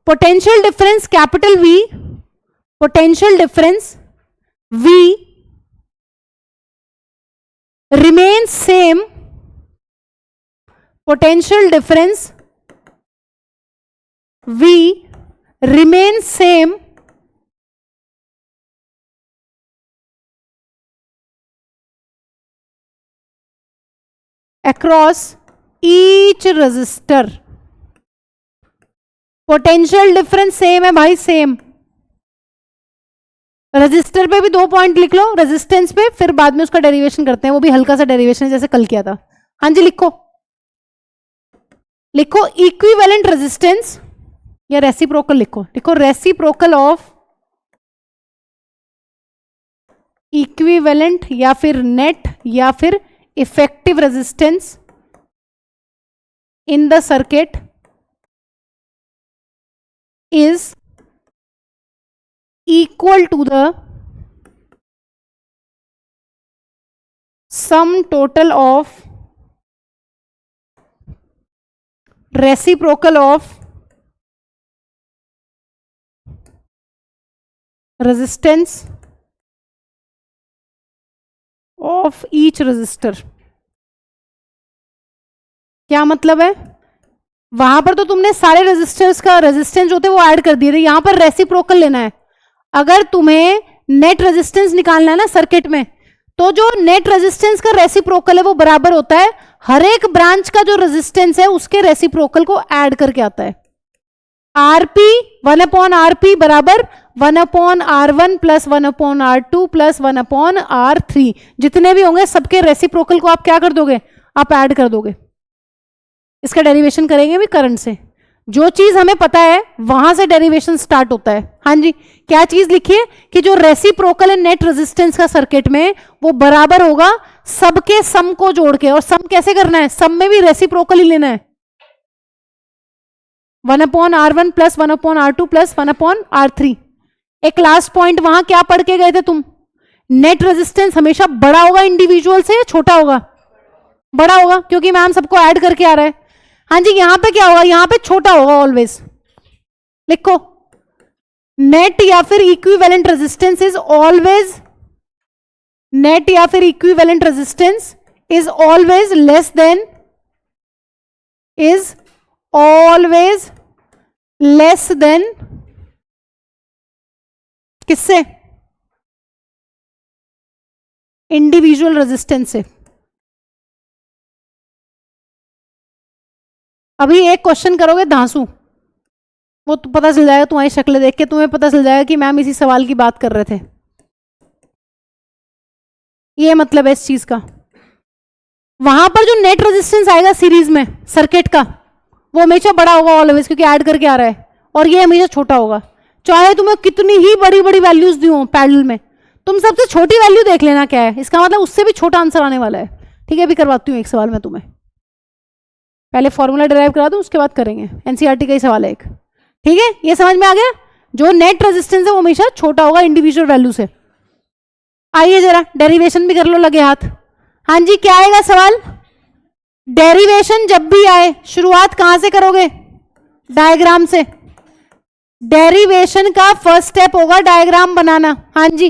potential difference capital V, potential difference V remains same, potential difference V remains same across each resistor। Potential difference same है भाई, सेम। रेजिस्टर पे भी 2 पॉइंट लिख लो, रेजिस्टेंस पे, फिर बाद में उसका डेरिवेशन करते हैं, वो भी हल्का सा डेरिवेशन है जैसे कल किया था। हाँ जी लिखो, लिखो इक्विवेलेंट रेजिस्टेंस या रेसिप्रोकल लिखो, लिखो रेसिप्रोकल ऑफ इक्विवेलेंट या फिर नेट या फिर effective resistance in the circuit is equal to the sum total of reciprocal of resistance of each resistor. क्या मतलब है, वहां पर तो तुमने सारे रेजिस्टर्स का रेजिस्टेंस जो थे वो ऐड कर दिए थे, यहां पर रेसिप्रोकल लेना है। अगर तुम्हें नेट रेजिस्टेंस निकालना है ना सर्किट में, तो जो नेट रेजिस्टेंस का रेसिप्रोकल है वो बराबर होता है हर एक ब्रांच का जो रेजिस्टेंस है उसके रेसिप्रोकल को ऐड करके आता है। आरपी 1/RP बराबर 1/R1 plus 1/R2 plus 1/R3, जितने भी होंगे सबके रेसिप्रोकल को आप क्या कर दोगे, आप ऐड कर दोगे। इसका डेरिवेशन करेंगे भी करंट से। जो चीज हमें पता है वहां से डेरिवेशन स्टार्ट होता है। हाँ जी, क्या चीज लिखिए कि जो रेसिप्रोकल है नेट रेजिस्टेंस का सर्किट में वो बराबर होगा सबके सम को जोड़ के। और सम कैसे करना है, सम में भी रेसिप्रोकल ही लेना है। 1/R1 plus 1/R2 plus 1/R3। एक लास्ट पॉइंट, वहां क्या पढ़ के गए थे तुम? नेट रेजिस्टेंस हमेशा बड़ा होगा इंडिविजुअल से या छोटा होगा? बड़ा होगा, क्योंकि मैम सबको ऐड करके आ रहा है। हाँ जी, यहां पे क्या होगा? यहां पे छोटा होगा ऑलवेज। लिखो, नेट या फिर equivalent resistance is always, net या फिर equivalent resistance is always less than, is always less than किससे? इंडिविजुअल रेजिस्टेंस से। अभी एक क्वेश्चन करोगे धांसू, वो तो पता चल जाएगा, तुम्हारी शक्ल देख के तुम्हें पता चल जाएगा कि मैम इसी सवाल की बात कर रहे थे। ये मतलब है इस चीज का। वहां पर जो नेट रेजिस्टेंस आएगा सीरीज में सर्किट का, वो हमेशा बड़ा होगा ऑलवेज, क्योंकि ऐड करके आ रहा है, और ये हमेशा छोटा होगा। चाहे तुम्हें कितनी ही बड़ी बड़ी वैल्यूज दी हो पैरेलल में, तुम सबसे छोटी वैल्यू देख लेना क्या है, इसका मतलब उससे भी छोटा आंसर आने वाला है। ठीक है, अभी करवाती हूँ एक सवाल में तुम्हें, पहले फॉर्मूला डिराइव करा दूं, उसके बाद करेंगे। एनसीईआरटी का ही सवाल है एक। ठीक है, ये समझ में आ गया? जो नेट रेजिस्टेंस है वो हमेशा छोटा होगा इंडिविजुअल वैल्यू से। आइए जरा डेरिवेशन भी कर लो लगे हाथ। हाँ जी, क्या आएगा सवाल? डेरिवेशन जब भी आए शुरुआत कहां से करोगे? डायग्राम से। डेरिवेशन का फर्स्ट स्टेप होगा डायग्राम बनाना। हाँ जी,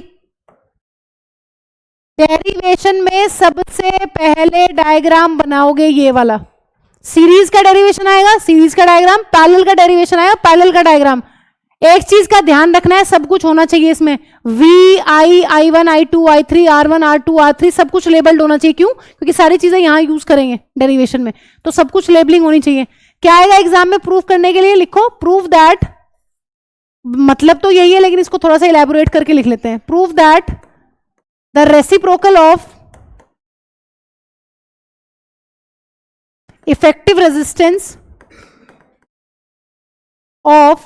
डेरिवेशन में सबसे पहले डायग्राम बनाओगे ये वाला। सीरीज का डेरिवेशन आएगा, सीरीज का डायग्राम, पैरेलल का डेरिवेशन आएगा, पैरेलल का डायग्राम। एक चीज का ध्यान रखना है, सब कुछ होना चाहिए इसमें, we I, I1 I2 I3 R1 R2 R3 सब कुछ लेबल्ड होना चाहिए। क्यों? क्योंकि सारी चीजें यहां यूज करेंगे डेरिवेशन में, तो सब कुछ लेबलिंग होनी चाहिए। क्या आएगा एग्जाम में प्रूफ करने के लिए? लिखो, प्रूफ दैट, मतलब तो यही है लेकिन इसको थोड़ा सा इलेबोरेट करके लिख लेते हैं। Proof that the reciprocal of effective resistance of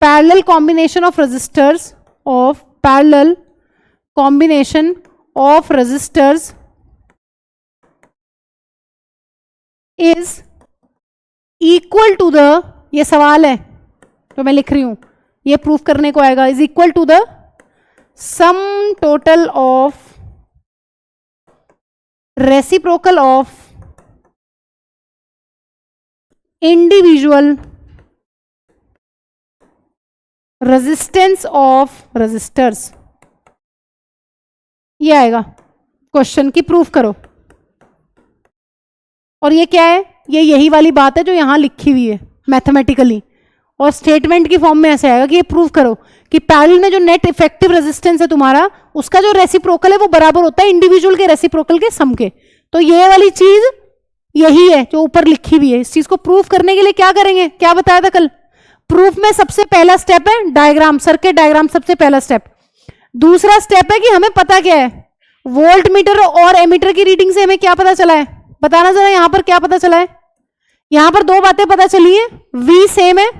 parallel combination of resistors, of parallel combination of resistors is equal to the, ये सवाल है तो मैं लिख रही हूं, ये प्रूफ करने को आएगा, is equal to the sum total of reciprocal of individual resistance of resistors। ये आएगा क्वेश्चन की प्रूफ करो। और ये क्या है? ये यही वाली बात है जो यहां लिखी हुई है मैथमेटिकली, और स्टेटमेंट की फॉर्म में ऐसे आएगा कि ये प्रूफ करो कि पैरेलल में जो नेट इफेक्टिव रेजिस्टेंस है तुम्हारा, उसका जो रेसिप्रोकल है वो बराबर होता है इंडिविजुअल के रेसिप्रोकल के सम के। तो ये वाली चीज यही है जो ऊपर लिखी हुई है। इस चीज को प्रूफ करने के लिए क्या करेंगे? क्या बताया था कल? प्रूफ में सबसे पहला स्टेप है डायग्राम, सर्किट डायग्राम सबसे पहला स्टेप। दूसरा स्टेप है कि हमें पता क्या है, वोल्ट मीटर और एमीटर की रीडिंग से हमें क्या पता चला है, बताना जरा। यहां पर क्या पता चला है? यहां पर दो बातें पता चली है, वी सेम है,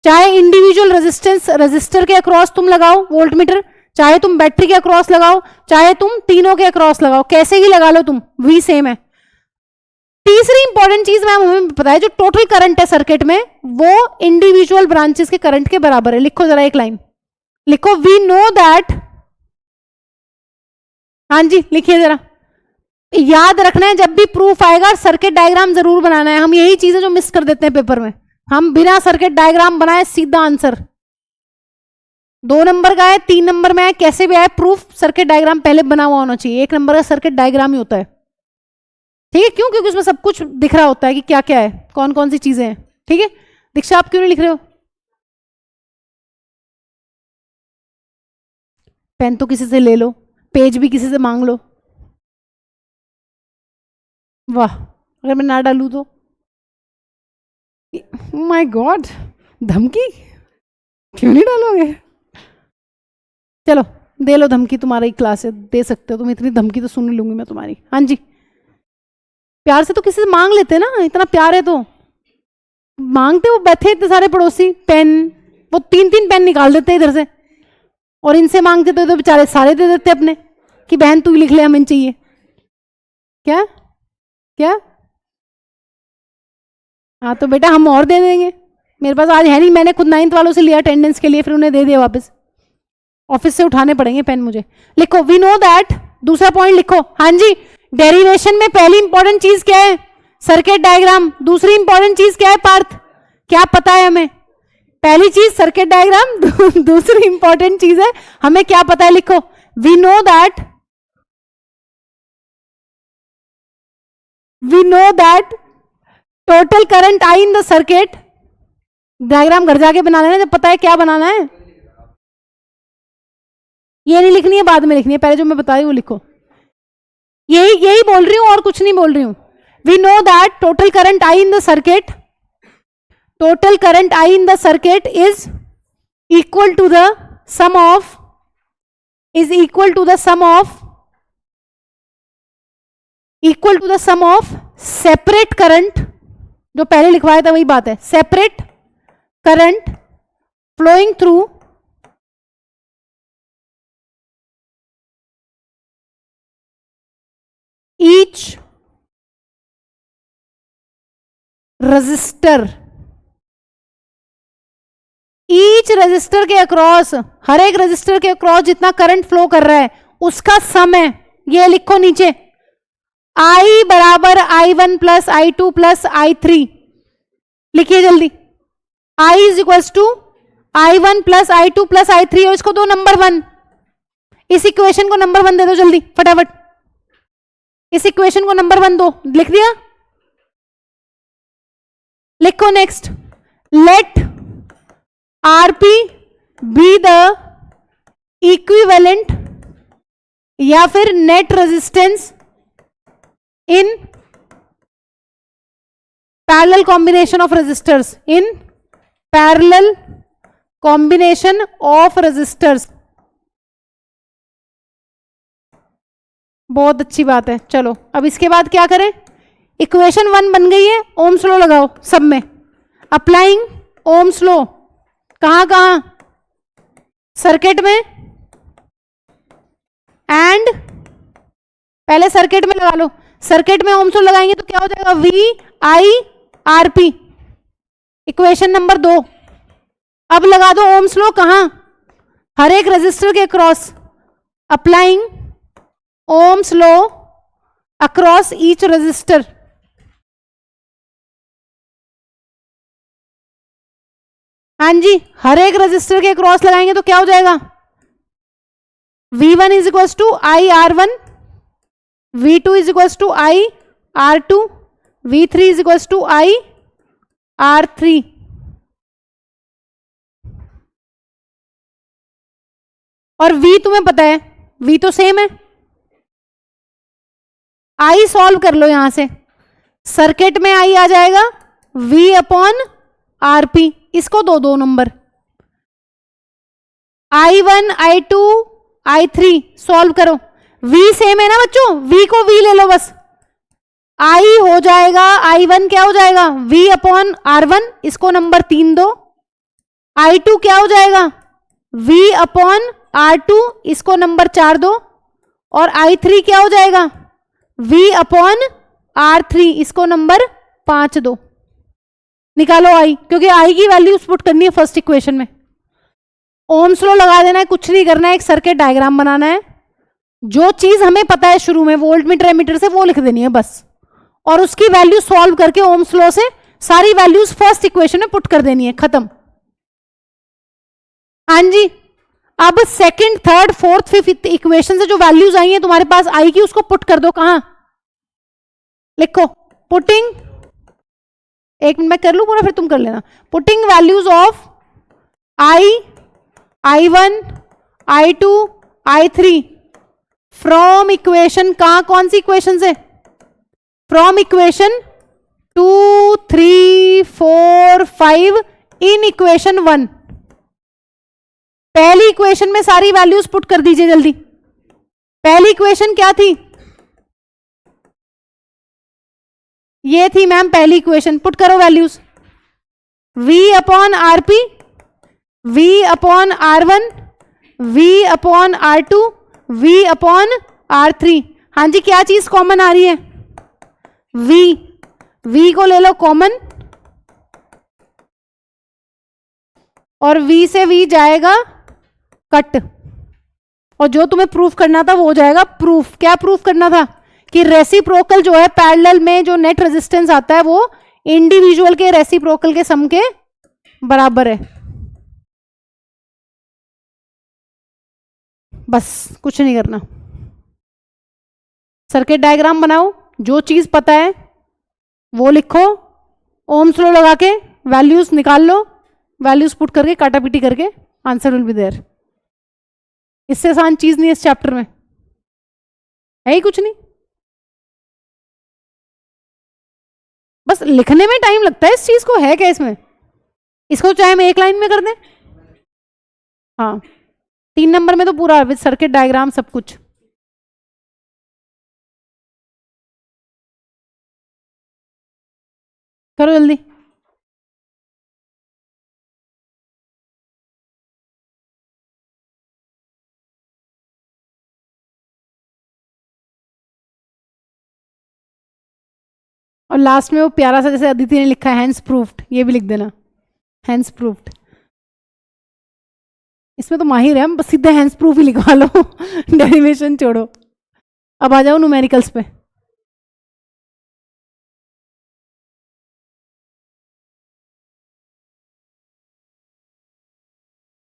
चाहे इंडिविजुअल रेजिस्टेंस रजिस्टर के अक्रॉस तुम लगाओ वोल्ट मीटर, चाहे तुम बैटरी के अक्रॉस लगाओ, चाहे तुम तीनों के अक्रॉस लगाओ, कैसे ही लगा लो तुम, वी सेम है। तीसरी इंपॉर्टेंट चीज मैम हमें पता है, जो टोटल करंट है सर्किट में वो इंडिविजुअल ब्रांचेस के करंट के बराबर है। लिखो जरा एक लाइन, लिखो, वी नो दैट। हाँ जी लिखिए जरा, याद रखना है जब भी प्रूफ आएगा सर्किट डायग्राम जरूर बनाना है। हम यही चीजें जो मिस कर देते हैं पेपर में, हम बिना सर्किट डायग्राम बनाए सीधा आंसर 2 नंबर का है, 3 नंबर में है, कैसे भी आए प्रूफ सर्किट डायग्राम पहले बना हुआ होना चाहिए। 1 नंबर का सर्किट डायग्राम ही होता है। ठीक है, क्यों? क्योंकि उसमें सब कुछ दिख रहा होता है कि क्या क्या है, कौन कौन सी चीजें हैं। ठीक है, दीक्षा आप क्यों नहीं लिख रहे हो? पेन तो किसी से ले लो, पेज भी किसी से मांग लो। वाह, अगर मैं ना डालू तो, माय गॉड, धमकी क्यों नहीं डालोगे? चलो दे लो धमकी, तुम्हारी क्लास है, दे सकते हो तुम, इतनी धमकी तो सुन लूंगी मैं तुम्हारी। हाँ जी, प्यार से तो किसी से मांग लेते ना, इतना प्यार है तो मांगते। वो बैठे इतने सारे पड़ोसी, पेन, वो 3-3 पेन निकाल देते इधर से, और इनसे मांगते तो बेचारे सारे दे देते अपने कि बहन तू लिख ले, हमें चाहिए। क्या क्या हाँ तो बेटा हम और दे देंगे, मेरे पास आज है नहीं, मैंने खुद 9th वालों से लिया अटेंडेंस के लिए, फिर उन्हें दे दिया वापस, ऑफिस से उठाने पड़ेंगे पेन मुझे। लिखो वी नो दैट, दूसरा पॉइंट लिखो। हाँ जी, डेरिवेशन में पहली इंपॉर्टेंट चीज क्या है? Circuit diagram. दूसरी इंपॉर्टेंट चीज क्या है पार्थ? क्या पता है हमें? पहली चीज सर्किट डायग्राम, दूसरी इंपॉर्टेंट चीज है हमें क्या पता है। लिखो we know that total current I in the circuit. Diagram घर जाके बना लेना जब पता है क्या बनाना है। ये नहीं लिखनी है, बाद में लिखनी है, पहले जो मैं बता रही हूँ वो लिखो। यही बोल रही हूं और कुछ नहीं बोल रही हूं। We know that total current I in the circuit, total current I in the circuit is equal to the sum of separate current, जो पहले लिखवाया था वही बात है, separate current flowing through each resistor। Each resistor के across, हर एक register के अक्रॉस जितना करंट फ्लो कर रहा है उसका सम है। ये लिखो नीचे, I बराबर I1 plus I2 plus I3। लिखिए जल्दी, I is equal to I1 plus I2 plus I3 और इसको दो नंबर 1। इस इक्वेशन को नंबर 1 दे दो जल्दी फटाफट, इस इक्वेशन को नंबर 1 दो। लिख दिया? लिखो next, let RP be the equivalent या फिर net resistance in parallel combination of resistors, in parallel combination of resistors. बहुत अच्छी बात है। चलो अब इसके बाद क्या करें? इक्वेशन 1 बन गई है, ओम्स लॉ लगाओ सब में। अप्लाइंग ओम्स लॉ कहां कहां? सर्किट में एंड, पहले सर्किट में लगा लो। सर्किट में ओम्स लॉ लगाएंगे तो क्या हो जाएगा? VI RP, equation number 2। अब लगा दो ओम्स लॉ कहां? हर एक रेजिस्टर के across. Applying Ohm's law across each resistor. हाँ जी, हर एक रेजिस्टर के क्रॉस लगाएंगे तो क्या हो जाएगा? V1 is equal to I R1, V2 is equal to I R2, V3 is equal to I R3। और V तुम्हें पता है, V तो सेम है। I सॉल्व कर लो यहां से, सर्किट में I आ जाएगा V अपॉन RP, इसको दो number. I1 I2 I3 solve करो। V सेम है ना बच्चों, V को V ले लो बस। I हो जाएगा, I1 क्या हो जाएगा? V अपॉन R1, इसको नंबर 3 दो। I2 क्या हो जाएगा? V अपॉन R2, इसको नंबर 4 दो। और I3 क्या हो जाएगा? V अपॉन R3, इसको नंबर 5 दो। निकालो I, क्योंकि I की वैल्यूज पुट करनी है फर्स्ट इक्वेशन में। ओम्स लॉ लगा देना है, कुछ नहीं करना है, एक सर्किट डायग्राम बनाना है। जो चीज हमें पता है शुरू में वोल्ट मीटर एमीटर से, वो लिख देनी है बस, और उसकी वैल्यू सॉल्व करके ओम्स लॉ से सारी वैल्यूज फर्स्ट इक्वेशन में पुट कर देनी है, खत्म। हाँ जी, अब second, third, fourth, fifth equation से जो वैल्यूज आई हैं तुम्हारे पास I की, उसको पुट कर दो। कहां? लिखो, पुटिंग, एक मिनट मैं कर लूं पूरा फिर तुम कर लेना। Putting values of I1 I2 I3 from equation, कहां कौन सी इक्वेशन से? From equation 2, 3, 4, 5 in equation 1। पहली इक्वेशन में सारी वैल्यूज पुट कर दीजिए जल्दी। पहली इक्वेशन क्या थी? ये थी मैम पहली इक्वेशन, पुट करो values. V upon RP, V upon R1, V upon R2, V upon R3। हाँ जी, क्या चीज कॉमन आ रही है? V को ले लो कॉमन, और V से V जाएगा कट, और जो तुम्हें प्रूफ करना था वो हो जाएगा प्रूफ। क्या प्रूफ करना था? कि रेसिप्रोकल जो है पैरेलल में जो नेट रेजिस्टेंस आता है वो इंडिविजुअल के रेसिप्रोकल के सम के बराबर है। बस कुछ नहीं करना। सर्किट डायग्राम बनाओ, जो चीज पता है वो लिखो, ओम्स लॉ लगा के वैल्यूज निकाल लो, वैल्यूज पुट करके काटापीटी करके आंसर विल बी देयर। इससे आसान चीज नहीं है इस चैप्टर में, है ही कुछ नहीं। बस लिखने में टाइम लगता है इस चीज को, है क्या इसमें? इसको चाहे हम एक लाइन में कर दें। हाँ 3 नंबर में तो पूरा विद सर्किट डायग्राम सब कुछ। करो जल्दी। और लास्ट में वो प्यारा सा जैसे अदिति ने लिखा है हैंस प्रूफ्ड, ये भी लिख देना हैंस प्रूफ्ड। इसमें तो माहिर है हम, बस सीधे हैंस प्रूफ ही लिखवा लो डेरिवेशन छोड़ो। अब आ जाओ न्यूमेरिकल्स पे।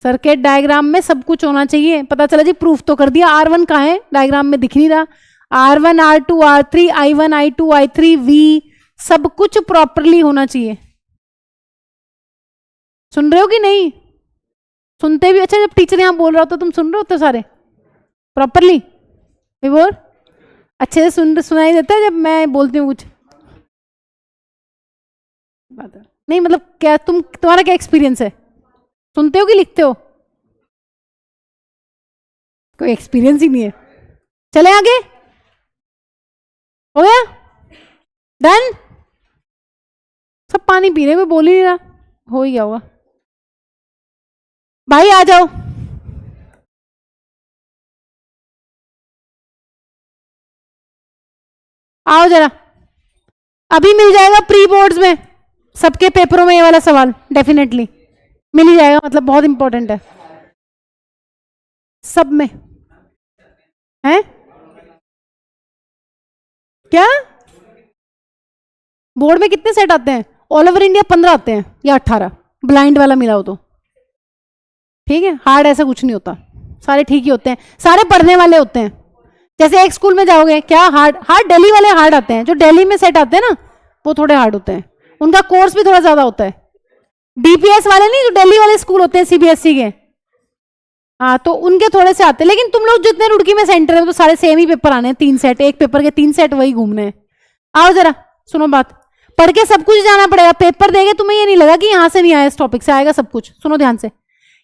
सर्किट डायग्राम में सब कुछ होना चाहिए। पता चला जी, प्रूफ तो कर दिया। R1 कहाँ है? डायग्राम में दिख नहीं रहा। R1 R2 R3 I1 I2 I3 V सब कुछ प्रॉपरली होना चाहिए। सुन रहे हो कि नहीं? सुनते भी अच्छा, जब टीचर यहां बोल रहा होता तुम सुन रहे होते सारे प्रॉपरली? विभोर अच्छे से सुनाई देता है जब मैं बोलती हूँ कुछ? नहीं मतलब क्या तुम्हारा क्या एक्सपीरियंस है? सुनते हो कि लिखते हो? कोई एक्सपीरियंस ही नहीं है। चले आगे, हो गया डन? सब पानी पी रहे, कोई बोल ही नहीं रहा। हो ही गया होगा। भाई आ जाओ। आओ जरा, अभी मिल जाएगा प्री बोर्ड्स में सबके पेपरों में ये वाला सवाल, डेफिनेटली मिल ही जाएगा, मतलब बहुत इंपॉर्टेंट है सब में। है क्या? बोर्ड में कितने सेट आते हैं? ऑल ओवर इंडिया 15 आते हैं या 18, ब्लाइंड वाला मिला हो तो ठीक है। हार्ड ऐसा कुछ नहीं होता, सारे ठीक ही होते हैं, सारे पढ़ने वाले होते हैं। जैसे एक स्कूल में जाओगे क्या हार्ड दिल्ली वाले हार्ड आते हैं, जो दिल्ली में सेट आते हैं ना वो थोड़े हार्ड होते हैं, उनका कोर्स भी थोड़ा ज्यादा होता है। डीपीएस वाले नहीं, जो दिल्ली वाले स्कूल होते हैं सीबीएसई के, हाँ तो उनके थोड़े से आते हैं। लेकिन तुम लोग जितने रुड़की में सेंटर है तो सारे सेम ही पेपर आने हैं, 3 सेट, एक पेपर के 3 सेट वही घूमने हैं। आओ जरा सुनो बात, पढ़ के सब कुछ जाना पड़ेगा। पेपर देगे तुम्हें ये नहीं लगा कि यहां से नहीं आया, इस टॉपिक से आएगा सब कुछ। सुनो ध्यान से,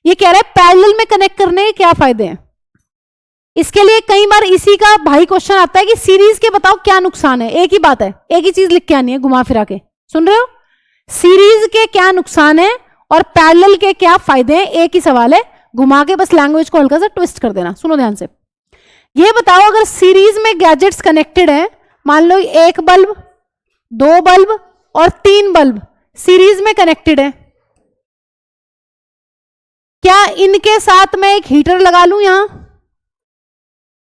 ये कह रहा है पैरेलल में कनेक्ट करने के क्या फायदे हैं। इसके लिए कई बार इसी का भाई क्वेश्चन आता है कि सीरीज के बताओ क्या नुकसान है। एक ही बात है, एक ही चीज लिख के आनी है घुमा फिरा के। सुन रहे हो? सीरीज के क्या नुकसान है और पैरेलल के क्या फायदे हैं, एक ही सवाल है, घुमा के बस लैंग्वेज को हल्का सा ट्विस्ट कर देना। सुनो ध्यान से, ये बताओ अगर सीरीज में गैजेट्स कनेक्टेड है, मान लो 1 बल्ब 2 बल्ब और 3 बल्ब सीरीज में कनेक्टेड है, क्या इनके साथ मैं एक हीटर लगा लूं यहां?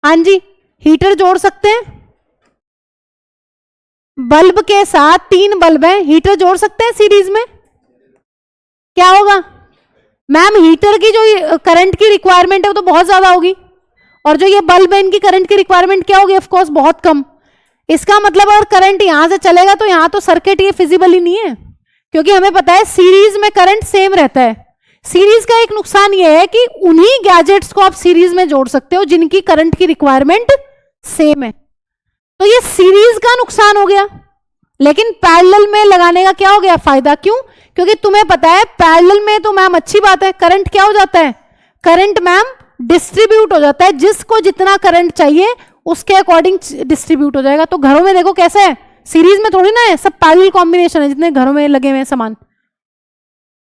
हाँ जी, हीटर जोड़ सकते हैं। बल्ब के साथ 3 बल्ब है, हीटर जोड़ सकते हैं सीरीज में। क्या होगा मैम? हीटर की जो करंट की रिक्वायरमेंट है वो तो बहुत ज्यादा होगी, और जो ये बल्ब है इनकी करंट की रिक्वायरमेंट क्या होगी? ऑफ कोर्स बहुत कम। इसका मतलब अगर करंट यहां से चलेगा तो यहां तो सर्किट ये फिजिबल ही नहीं है, क्योंकि हमें पता है सीरीज में करंट सेम रहता है। सीरीज का एक नुकसान ये है कि उन्हीं गैजेट्स को आप सीरीज में जोड़ सकते हो जिनकी करंट की रिक्वायरमेंट सेम है, तो ये सीरीज का नुकसान हो गया। लेकिन पैरेलल में लगाने का क्या हो गया फायदा? क्यों? क्योंकि तुम्हें पता है पैरेलल में तो मैम अच्छी बात है, करंट क्या हो जाता है? करंट मैम डिस्ट्रीब्यूट हो जाता है, जिसको जितना करंट चाहिए उसके अकॉर्डिंग डिस्ट्रीब्यूट हो जाएगा। तो घरों में देखो कैसे है, सीरीज में थोड़ी ना है, सब पैरेलल कॉम्बिनेशन है जितने घरों में लगे हुए हैं सामान।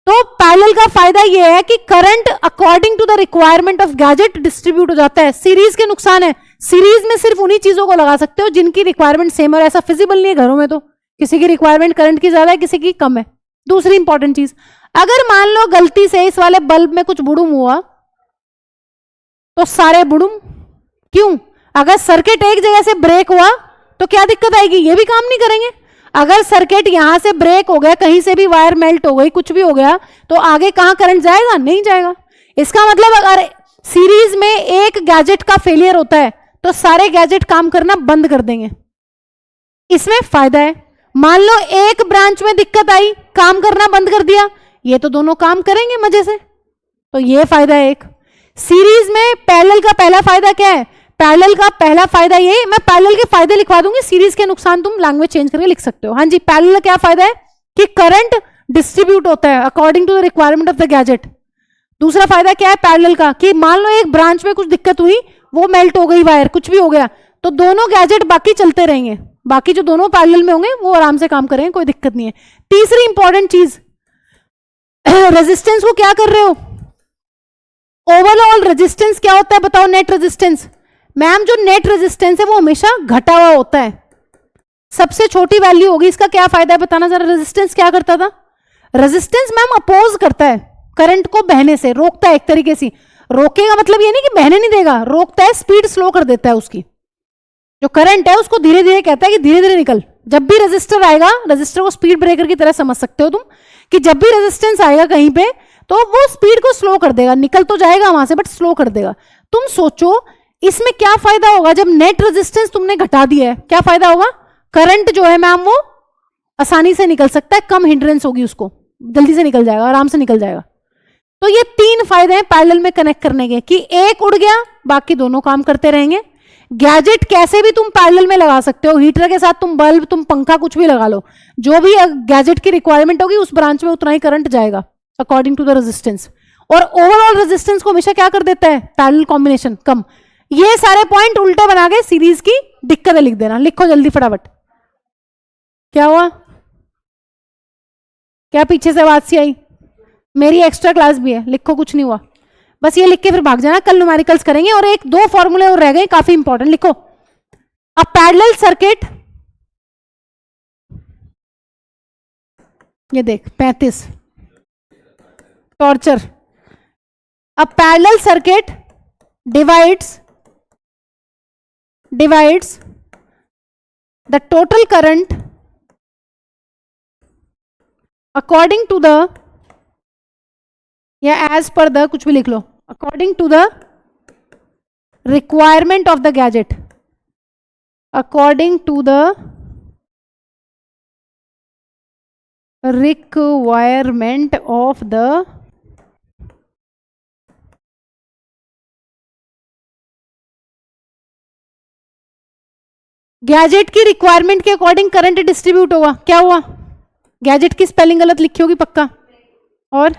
तो पैरेलल का फायदा यह है कि current according to the requirement of gadget distribute हो जाता है। सीरीज के नुकसान है, सीरीज में सिर्फ उन्हीं चीजों को लगा सकते हो जिनकी रिक्वायरमेंट सेम है, और ऐसा फिजिबल नहीं है घरों में। तो किसी की रिक्वायरमेंट करंट की ज्यादा है, किसी की कम है। दूसरी इंपॉर्टेंट चीज, अगर मान लो गलती से इस वाले बल्ब में कुछ बुड़ुम हुआ तो सारे बुड़ुम, क्यों? अगर सर्किट एक जगह से ब्रेक हुआ तो क्या दिक्कत आएगी? ये भी काम नहीं करेंगे। अगर सर्किट यहां से ब्रेक हो गया, कहीं से भी वायर मेल्ट हो गई, कुछ भी हो गया, तो आगे कहां करंट जाएगा? नहीं जाएगा। इसका मतलब अगर सीरीज में एक गैजेट का फेलियर होता है तो सारे गैजेट काम करना बंद कर देंगे। इसमें फायदा है। मान लो एक ब्रांच में दिक्कत आई, काम करना बंद कर दिया, ये तो दोनों काम करेंगे मजे से, तो ये फायदा है एक। सीरीज में पैरेलल का पहला फायदा क्या है? पैरेलल का पहला फायदा ये, मैं पैरेलल के फायदे लिखवा दूंगी, सीरीज के नुकसान तुम लैंग्वेज चेंज करके लिख सकते हो। हाँ जी, पैरेलल का क्या फायदा है कि करंट डिस्ट्रीब्यूट होता है according to the requirement of the gadget. दूसरा फायदा क्या है पैरेलल का कि मान लो एक ब्रांच में कुछ दिक्कत हुई, वो मेल्ट हो गई वायर, कुछ भी हो गया, तो दोनों गैजेट बाकी चलते रहेंगे, बाकी जो दोनों पैरेलल में होंगे वो आराम से काम करेंगे, कोई दिक्कत नहीं है। तीसरी इंपॉर्टेंट चीज, रेजिस्टेंस को क्या कर रहे हो? ओवरऑल रेजिस्टेंस क्या होता है बताओ? Net resistance. मैम जो नेट रेजिस्टेंस है वो हमेशा घटा हुआ होता है, सबसे छोटी वैल्यू होगी। इसका क्या फायदा है बताना जरा। रेजिस्टेंस क्या करता था? रेजिस्टेंस मैम अपोज करता है करंट को बहने से, रोकता है एक तरीके से। रोकेगा मतलब ये नहीं कि बहने नहीं देगा, रोकता है, स्पीड स्लो कर देता है उसकी। जो करंट है उसको धीरे धीरे कहता है कि धीरे धीरे निकल। जब भी रेजिस्टर आएगा, रेजिस्टर को स्पीड ब्रेकर की तरह समझ सकते हो तुम, कि जब भी रेजिस्टेंस आएगा कहीं पे तो वो स्पीड को स्लो कर देगा, निकल तो जाएगा वहां से बट स्लो कर देगा। तुम सोचो इसमें क्या फायदा होगा जब नेट रेजिस्टेंस तुमने घटा दिया है? क्या फायदा होगा? करंट जो है मैम वो आसानी से निकल सकता है, कम हिंड्रेंस होगी, उसको जल्दी से निकल जाएगा, आराम से निकल जाएगा। तो ये तीन फायदे हैं पैरेलल में कनेक्ट करने के, कि एक उड़ गया बाकी दोनों काम करते रहेंगे। गैजेट कैसे भी तुम पैरेलल में लगा सकते हो, हीटर के साथ तुम बल्ब, तुम पंखा, कुछ भी लगा लो, जो भी गैजेट की रिक्वायरमेंट होगी उस ब्रांच में उतना ही करंट जाएगा अकॉर्डिंग टू द रेजिस्टेंस। और ओवरऑल रेजिस्टेंस को हमेशा क्या कर देता है? पैरेलल कॉम्बिनेशन कम। ये सारे पॉइंट उल्टे बना के सीरीज की दिक्कतें लिख देना, लिखो जल्दी फटाफट। क्या हुआ? क्या पीछे से आवाज सी आई? मेरी एक्स्ट्रा क्लास भी है, लिखो, कुछ नहीं हुआ, बस ये लिख के फिर भाग जाना, कल न्यूमेरिकल्स करेंगे। और एक दो फॉर्मूले और रह गए काफी इंपॉर्टेंट, लिखो। अ पैरेलल सर्किट, ये देख 35, torture. A parallel circuit divides the total current according to the, या एज पर द, कुछ भी लिख लो, according to the requirement of the gadget, according to the requirement of the gadget की requirement के according current distribute होगा। क्या हुआ? गैजेट की स्पेलिंग गलत लिखी होगी पक्का, और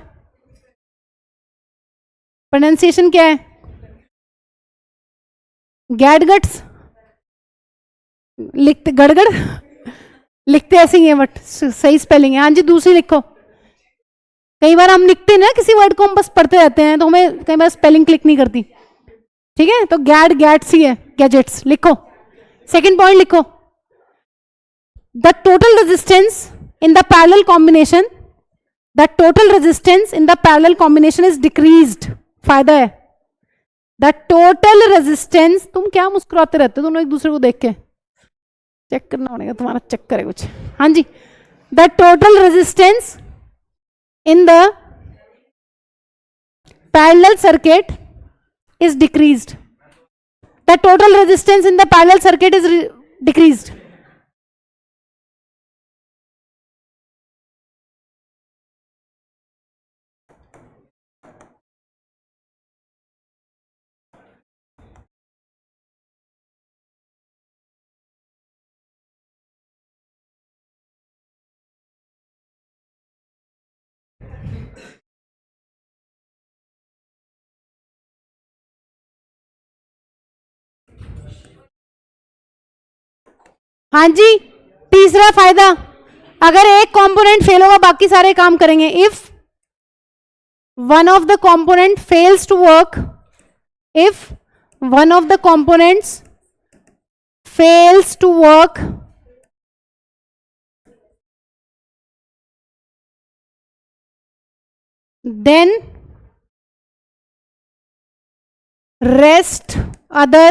प्रोनाउंसिएशन क्या है? गैडगट्स लिखते, गड़गड़ लिखते ऐसे ही है बट सही स्पेलिंग है। हाँ जी, दूसरी लिखो। कई बार हम लिखते हैं ना किसी वर्ड को, हम बस पढ़ते रहते हैं तो हमें कई बार स्पेलिंग क्लिक नहीं करती, ठीक है? तो गैट्स ही है, गैजेट्स लिखो। सेकंड पॉइंट लिखो, the total resistance in the parallel combination, the total resistance in the parallel combination is decreased. फायदा है द टोटल रेजिस्टेंस। तुम क्या मुस्कुराते रहते हो दोनों एक दूसरे को देख के? चेक करना पड़ेगा, तुम्हारा चक्कर है कुछ। हाँ जी, the total resistance in the parallel circuit is decreased. The total resistance in the parallel circuit is decreased. हाँ जी, तीसरा फायदा, अगर एक कंपोनेंट फेल होगा बाकी सारे काम करेंगे। If one of the component fails to work, if one of the components fails to work, then rest other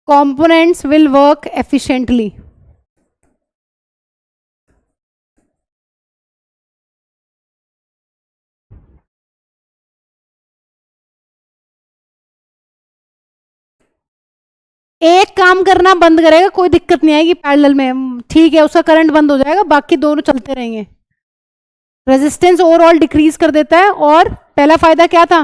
components will work efficiently. एक काम करना बंद करेगा, कोई दिक्कत नहीं आएगी पैरेलल में, ठीक है, उसका करंट बंद हो जाएगा, बाकी दोनों चलते रहेंगे। रेजिस्टेंस ओवरऑल डिक्रीज कर देता है, और पहला फायदा क्या था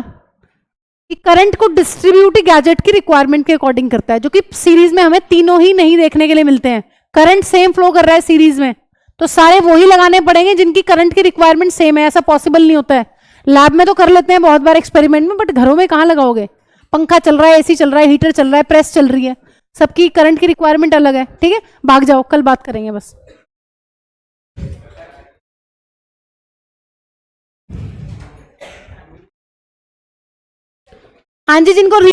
कि करंट को डिस्ट्रीब्यूट गैजेट की रिक्वायरमेंट के अकॉर्डिंग करता है, जो कि सीरीज में हमें तीनों ही नहीं देखने के लिए मिलते हैं। करंट सेम फ्लो कर रहा है सीरीज में, तो सारे वही लगाने पड़ेंगे जिनकी करंट की रिक्वायरमेंट सेम है। ऐसा पॉसिबल नहीं होता है। लैब में तो कर लेते हैं बहुत बार एक्सपेरिमेंट में, बट घरों में कहाँ लगाओगे? पंखा चल रहा है, एसी चल रहा है, हीटर चल रहा है, प्रेस चल रही है, सबकी करंट की रिक्वायरमेंट अलग है। ठीक है, भाग जाओ, कल बात करेंगे बस। हाँ जी, जिनको